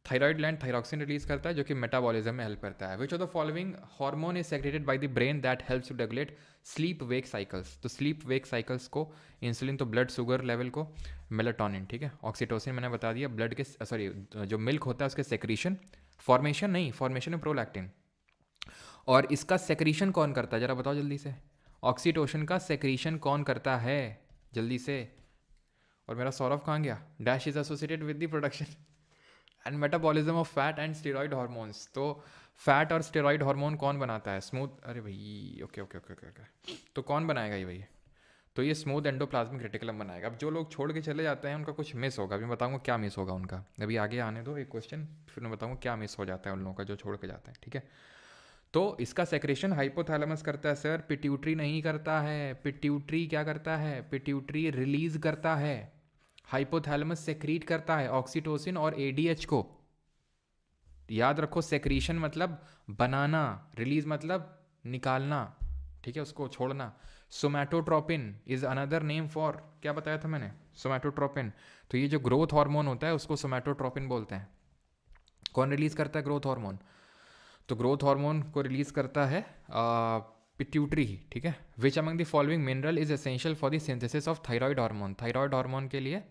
थायराइड ग्लैंड थायरॉक्सिन रिलीज करता है जो कि मेटाबॉलिज्म में हेल्प करता है। Which of the following hormone is secreted by the brain that helps to regulate sleep wake cycles. तो स्लीप वेक साइकिल्स को, इंसुलिन तो ब्लड शुगर लेवल को, मेलाटोनिन, ठीक है, ऑक्सीटोसिन मैंने बता दिया, ब्लड के सॉरी जो मिल्क होता है उसके सेक्रीशन, फॉर्मेशन नहीं, फॉर्मेशन में प्रोलैक्टिन। और इसका सेक्रीशन कौन करता है, जरा बताओ जल्दी से, ऑक्सीटोसिन का सेक्रीशन कौन करता है, जल्दी से। और मेरा सौरभ कहाँ गया, dash is associated with the production and metabolism of fat and steroid hormones. तो फैट और स्टेरॉइड हार्मोन कौन बनाता है, स्मूथ, अरे भाई ओके ओके ओके ओके, तो कौन बनाएगा ये भाई, तो ये स्मूथ एंडोप्लाज्मिक रेटिकुलम बनाएगा। अब जो लोग छोड़ के चले जाते हैं उनका कुछ मिस होगा, अभी मैं बताऊंगा क्या मिस होगा उनका, अभी आगे आने दो एक क्वेश्चन, फिर मैं बताऊंगा क्या मिस हो जाता है उन लोगों का जो छोड़ के जाते हैं, ठीक है। तो इसका सेक्रेशन हाइपोथैलेमस करता है सर, पिट्यूटरी नहीं करता है। पिट्यूटरी क्या करता है, पिट्यूटरी रिलीज करता है, हाइपोथैलेमस सेक्रीट करता है ऑक्सीटोसिन और एडीएच को। याद रखो, सेक्रीशन मतलब बनाना, रिलीज मतलब निकालना, ठीक है, उसको छोड़ना। सोमैटोट्रोपिन इज अनदर नेम फॉर, क्या बताया था मैंने, सोमैटोट्रोपिन। तो ये जो ग्रोथ हार्मोन होता है उसको सोमैटोट्रोपिन बोलते हैं। कौन रिलीज करता है ग्रोथ हार्मोन, तो ग्रोथ हार्मोन को रिलीज करता है पिट्यूटरी ही, ठीक है। Which among the following mineral is essential for the synthesis of thyroid hormone. Thyroid hormone के लिए,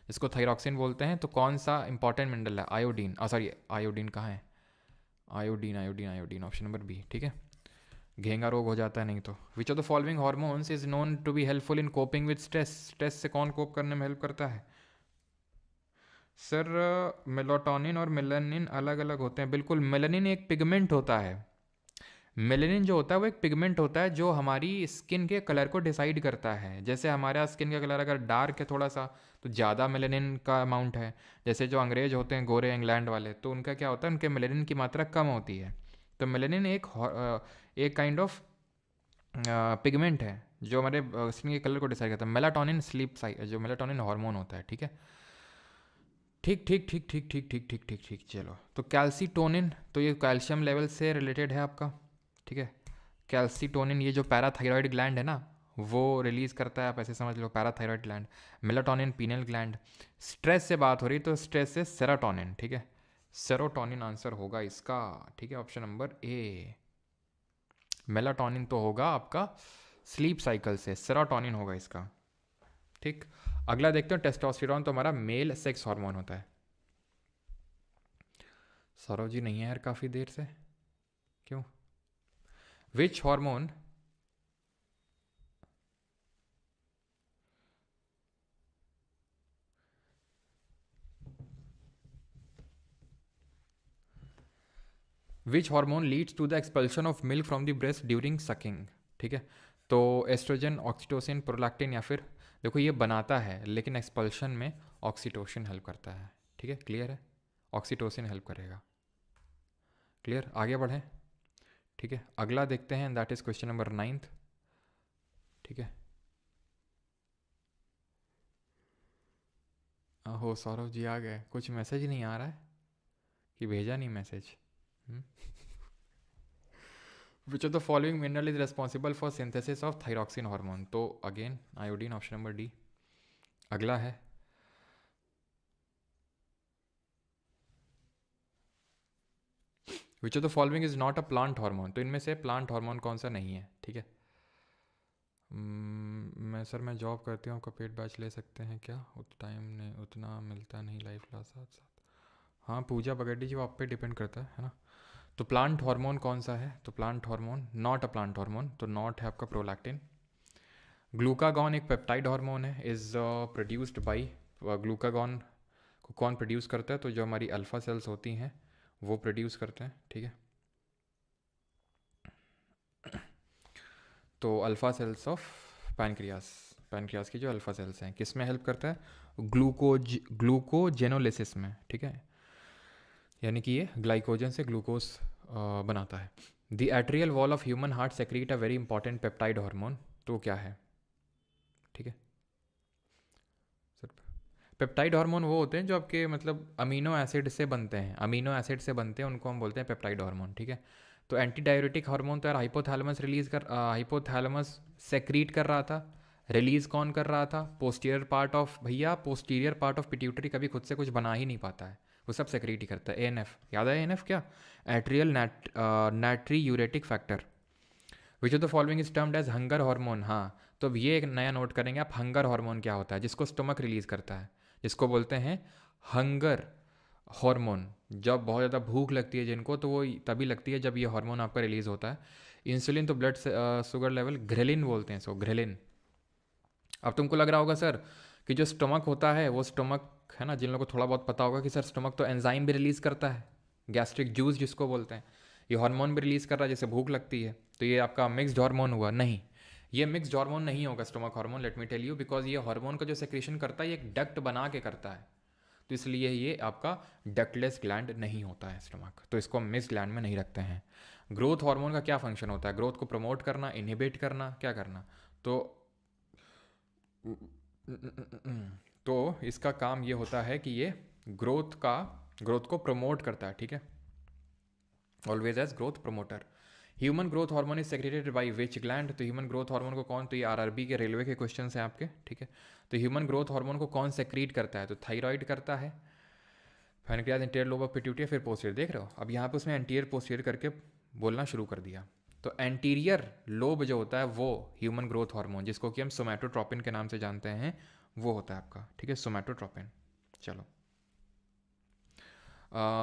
इसको थायरॉक्सिन बोलते हैं, तो कौन सा इंपॉर्टेंट मिनरल है, आयोडीन, सॉरी आयोडीन कहाँ है, iodine iodine iodine, option number B, ठीक है, घेंगा रोग हो जाता है नहीं तो। Which of the following hormones is known to be helpful in coping with stress. Stress से कौन कोप करने में हेल्प करता है सर, मेलाटोनिन और मेलानिन अलग अलग होते हैं, बिल्कुल। मेलानिन एक पिगमेंट होता है, मेलानिन जो होता है वो एक पिगमेंट होता है जो हमारी स्किन के कलर को डिसाइड करता है। जैसे हमारा स्किन का कलर अगर डार्क है थोड़ा सा, तो ज़्यादा मेलानिन का अमाउंट है। जैसे जो अंग्रेज होते हैं गोरे इंग्लैंड वाले, तो उनका क्या होता है, उनके मेलानिन की मात्रा कम होती है। तो मेलानिन एक काइंड ऑफ पिगमेंट है जो हमारे स्किन के कलर को डिसाइड करता है। मेलाटोनिन स्लीप जो मेलाटोनिन हार्मोन होता है, ठीक है, ठीक ठीक ठीक ठीक ठीक ठीक ठीक ठीक ठीक। चलो, तो कैल्सीटोनिन, तो ये कैल्शियम लेवल से रिलेटेड है आपका, ठीक है। कैल्सीटोनिन ये जो पैराथायरॉयड ग्लैंड है ना, वो रिलीज करता है, आप ऐसे समझ लो, parathyroid gland. Melatonin pineal gland. Stress से बात हो रही तो स्ट्रेस से सेरोटोनिन, ठीक है, सेरोटोनिन आंसर होगा इसका, ठीक है, ऑप्शन नंबर ए। मेलाटोनिन तो होगा आपका स्लीप साइकिल से, सेरोटोनिन होगा इसका, ठीक। अगला देखते हैं, टेस्टोस्टेरोन तो हमारा मेल सेक्स हार्मोन होता है। सौरभ जी नहीं है यार काफ़ी देर से, क्यों, which hormone which hormone leads to the expulsion of milk from the breast during sucking, ठीक है। तो एस्ट्रोजन, ऑक्सीटोसिन, प्रोलैक्टिन, या फिर देखो ये बनाता है लेकिन एक्सपल्शन में ऑक्सीटोसिन हेल्प करता है, ठीक है, क्लियर है। ऑक्सीटोसिन हेल्प करेगा। क्लियर, आगे बढ़ें। ठीक है, अगला देखते हैं, दैट इज क्वेश्चन नंबर 9। ठीक है, हो सौरभ जी आ गए, कुछ मैसेज नहीं आ रहा है कि भेजा नहीं message. Which of the following mineral is responsible for synthesis of thyroxine hormone? तो again iodine, option number D. अगला है which of the following is not a plant hormone? तो इनमें से प्लांट हार्मोन कौन सा नहीं है? ठीक है, मैं जॉब करती हूँ, आपका पेड बैच ले सकते हैं क्या? टाइम नहीं उतना मिलता नहीं, लाइफ क्लास साथ साथ। हाँ पूजा बगेडी जी, वो आप पे डिपेंड करता है ना। तो प्लांट हार्मोन कौन सा है? तो plant hormone, not a plant hormone, तो नॉट है आपका प्रोलैक्टिन। ग्लूकागॉन एक पेप्टाइड हार्मोन है, इज प्रोड्यूस्ड बाई, ग्लूकागॉन को कौन प्रोड्यूस करता है? तो जो हमारी अल्फ़ा सेल्स होती हैं वो प्रोड्यूस करते हैं। ठीक है, तो alpha cells of pancreas, pancreas की जो अल्फ़ा सेल्स हैं किस में हेल्प करता है? ग्लूकोजेनोलिसिस में। ठीक है, यानी कि ये ग्लाइकोजन से ग्लूकोज बनाता है। The atrial wall of human heart secrete a very important peptide hormone, तो क्या है? ठीक है सर, पेप्टाइड हार्मोन वो होते हैं जो आपके मतलब अमीनो एसिड से बनते हैं, अमीनो एसिड से बनते हैं, उनको हम बोलते हैं पेप्टाइड हार्मोन। ठीक है, तो एंटी डायरेटिक हार्मोन तो यार हाइपोथैलेमस रिलीज कर, हाइपोथैलेमस सेक्रीट कर रहा था, रिलीज कौन कर रहा था? पोस्टीरियर पार्ट ऑफ, भैया पोस्टीरियर पार्ट ऑफ पिट्यूटरी कभी खुद से कुछ बना ही नहीं पाता है, वो सब सेक्रीट ही करता है। एएनएफ याद है? एएनएफ क्या? Atrial natriuretic factor. Which of the following is termed as hunger hormone? हाँ, तो अब ये एक नया नोट करेंगे आप, हंगर हार्मोन क्या होता है? जिसको स्टमक रिलीज करता है, जिसको बोलते हैं हंगर हार्मोन। जब बहुत ज़्यादा भूख लगती है जिनको, तो वो तभी लगती है जब ये हार्मोन आपका रिलीज होता है। इंसुलिन तो ब्लड शुगर लेवल, घ्रेलिन बोलते हैं इसको, घ्रेलिन। अब तुमको लग रहा होगा सर कि जो स्टमक होता है वो स्टमक है ना, जिन लोगों को थोड़ा बहुत पता होगा कि सर स्टमक तो एंजाइम भी रिलीज़ करता है, गैस्ट्रिक जूस जिसको बोलते हैं, ये हार्मोन भी रिलीज़ कर रहा है जिससे भूख लगती है, तो ये आपका मिक्स्ड हार्मोन हुआ? नहीं, ये मिक्स्ड हार्मोन नहीं होगा stomach hormone, let me tell you, because ये हार्मोन का जो सेक्रेशन करता है ये एक डक्ट बना के करता है, तो इसलिए ये आपका डक्टलेस ग्लैंड नहीं होता है स्टमक, तो इसको हम मिक्स्ड ग्लैंड में नहीं रखते हैं। ग्रोथ हार्मोन का क्या फंक्शन होता है? ग्रोथ को प्रमोट करना, इनहिबिट करना, क्या करना? तो तो इसका काम ये होता है कि ये ग्रोथ को प्रमोट करता है। ठीक है, always as growth promoter. Human growth hormone is secreted by which gland? तो ह्यूमन ग्रोथ हार्मोन को कौन, तो ये आरआरबी के रेलवे के क्वेश्चन हैं आपके। ठीक है, तो ह्यूमन ग्रोथ हार्मोन को कौन सेक्रीट करता है? तो थायराइड करता है, pancreas, anterior lobe of pituitary, फिर पोस्टीरियर। देख रहे हो, अब यहाँ पे उसने एंटीरियर पोस्टीरियर करके बोलना शुरू कर दिया। तो एंटीरियर लोब जो होता है वो ह्यूमन ग्रोथ हार्मोन, जिसको कि हम सोमैटोट्रोपिन के नाम से जानते हैं, वो होता है आपका। ठीक है, सोमैटोट्रोपिन। चलो,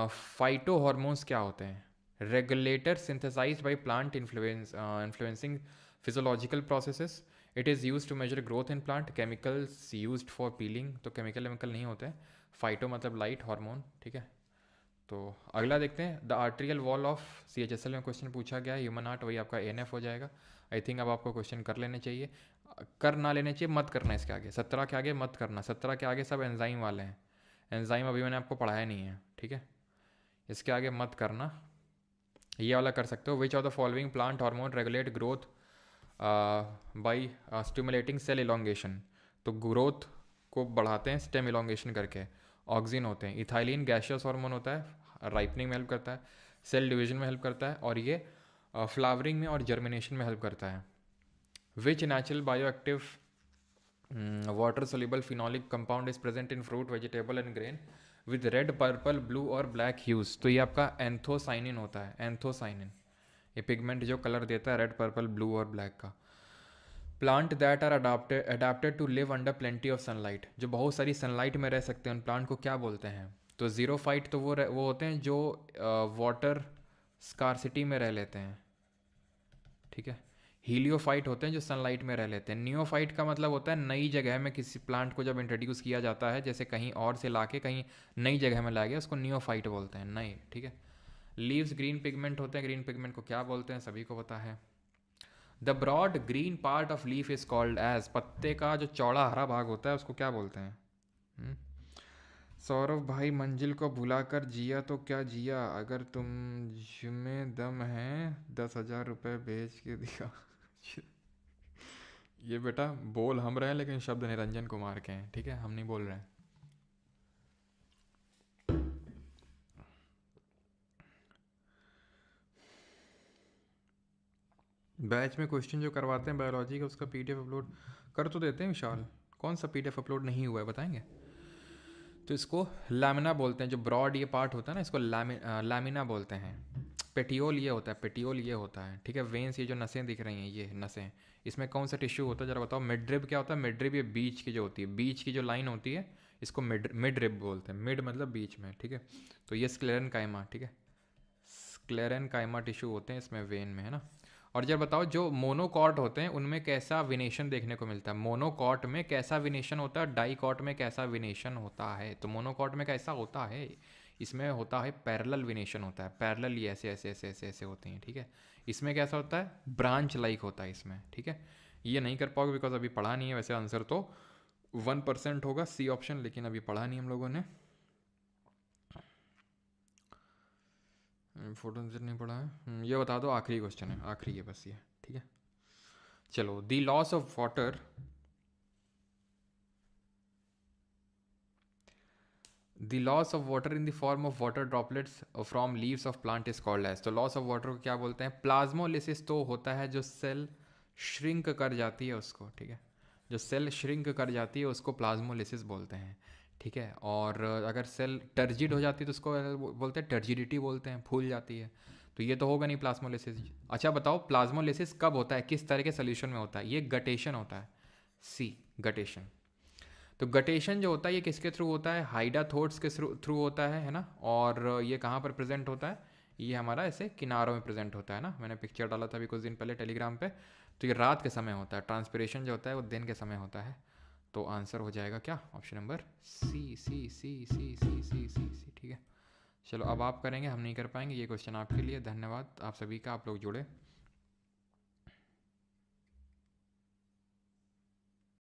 फाइटो हॉर्मोन्स क्या होते हैं? Regulator synthesised by plant influencing physiological processes. It is use to measure growth in plant. Chemicals used for peeling, तो केमिकल नहीं होते हैं। फाइटो मतलब लाइट हार्मोन। ठीक है, तो अगला देखते हैं, the atrial wall of CHSL में क्वेश्चन पूछा गया है, ह्यूमन हार्ट, वही आपका ANF हो जाएगा। आई थिंक अब आपको क्वेश्चन कर लेने चाहिए, कर ना लेने चाहिए, मत करना इसके आगे, 17 के आगे मत करना, 17 के आगे सब एंजाइम वाले हैं, एंजाइम अभी मैंने आपको पढ़ाया नहीं है। ठीक है, इसके आगे मत करना, ये वाला कर सकते हो। Which of the following plant hormone regulate growth by stimulating cell elongation? तो ग्रोथ को बढ़ाते हैं स्टेम इलोंगेशन करके। ऑक्सिन होते हैं, इथाइलिन गैशियस हार्मोन होता है, राइपनिंग में हेल्प करता है, सेल डिवीजन में हेल्प करता है, और ये फ्लावरिंग में और जर्मिनेशन में हेल्प करता है। विच natural bioactive water soluble phenolic compound is present in fruit, vegetable and grain with red, purple, blue और ब्लैक ह्यूज? तो ये आपका एंथोसाइनिन होता है, एंथोसाइनिन, ये पिगमेंट जो कलर देता है रेड, पर्पल, ब्लू और ब्लैक का। Plant that are adapted to live under plenty of sunlight, जो बहुत सारी सनलाइट में रह सकते हैं, उन प्लांट को क्या बोलते हैं? तो जीरोफाइट तो वो होते हैं जो वाटर स्कारसिटी में रह लेते हैं। ठीक है, हीलियोफाइट होते हैं जो सनलाइट में रह लेते हैं। नियोफाइट का मतलब होता है नई जगह में किसी प्लांट को जब इंट्रोड्यूस किया जाता है, जैसे कहीं और से लाके कहीं नई जगह में लाया गया, उसको नियोफाइट बोलते हैं, नए। ठीक है, लीव्स ग्रीन पिगमेंट होते हैं, ग्रीन पिगमेंट को क्या बोलते हैं सभी को पता है। The broad green part of leaf is called edge, पत्ते का जो चौड़ा हरा भाग होता है उसको क्या बोलते हैं? सौरभ भाई, मंजिल को भुलाकर जिया तो क्या जिया, अगर तुम में दम है 10,000 रुपये भेज के दिया। ये बेटा बोल हम रहे हैं लेकिन शब्द निरंजन कुमार के हैं, ठीक है, हम नहीं बोल रहे हैं। बैच में क्वेश्चन जो करवाते हैं बायोलॉजी का, उसका पीडीएफ अपलोड कर तो देते हैं विशाल, कौन सा पीडीएफ अपलोड नहीं हुआ है बताएंगे? तो इसको लैमिना बोलते हैं, जो ब्रॉड ये पार्ट होता है ना, इसको लैमिना बोलते हैं। पेटियोल ये होता है, पेटियोल ये होता है, ठीक है। वेन्स, ये जो नसें दिख रही हैं ये नसें, इसमें कौन सा टिश्यू होता है जरा बताओ? मिडरिब क्या होता है? मिडरिब ये बीच की जो होती है, बीच की जो लाइन होती है इसको मिडरिब बोलते हैं। मिड मतलब बीच में, ठीक है। तो ये स्क्लेरेनकाइमा, ठीक है, स्क्लेरेनकाइमा टिश्यू होते हैं इसमें, वेन में, है ना। और जब बताओ जो मोनोकॉट होते हैं उनमें कैसा विनेशन देखने को मिलता है? मोनोकॉट में कैसा विनेशन होता है, डाइकॉट में कैसा विनेशन होता है? तो मोनोकॉट में कैसा होता है? इसमें होता है पैरेलल विनेशन होता है, पैरेलल, ये ऐसे ऐसे ऐसे ऐसे ऐसे होते हैं, ठीक है। इसमें कैसा होता है? ब्रांच लाइक होता है इसमें, ठीक है। ये नहीं कर पाओगे बिकॉज अभी पढ़ा नहीं है, वैसे आंसर तो 1% होगा सी ऑप्शन, लेकिन अभी पढ़ा नहीं हम लोगों ने, फोटो नहीं पढ़ा है। ये बता दो, आखिरी क्वेश्चन है, आखिरी है बस ये, ठीक है। चलो, the loss of water, the loss of water in the form of water droplets from leaves of plant is called edge. तो लॉस ऑफ वाटर को क्या बोलते हैं? प्लाज्मोलिसिस तो होता है जो सेल श्रिंक कर जाती है उसको, ठीक है, जो सेल श्रिंक कर जाती है उसको प्लाज्मोलिसिस बोलते हैं, ठीक है। और अगर सेल टर्जिड हो जाती है तो उसको बोलते हैं टर्जिडिटी बोलते हैं, फूल जाती है। तो ये तो होगा नहीं प्लाज्मोलिसिस। अच्छा बताओ, प्लाज्मोलिसिस कब होता है, किस तरह के सोल्यूशन में होता है? ये गटेशन होता है, सी, गटेशन। तो गटेशन जो होता है ये किसके थ्रू होता है? हाइडाथोट्स के थ्रू होता है ना। और ये कहाँ पर प्रेजेंट होता है? ये हमारा ऐसे किनारों में प्रेजेंट होता है ना, मैंने पिक्चर डाला था अभी कुछ दिन पहले टेलीग्राम पे। तो ये रात के समय होता है, ट्रांसपिरेशन जो होता है वो दिन के समय होता है। तो आंसर हो जाएगा क्या? ऑप्शन नंबर सी, सी सी सी सी सी सी सी, ठीक है। चलो अब आप करेंगे, हम नहीं कर पाएंगे। ये क्वेश्चन आपके लिए, धन्यवाद आप सभी का, आप लोग जुड़े।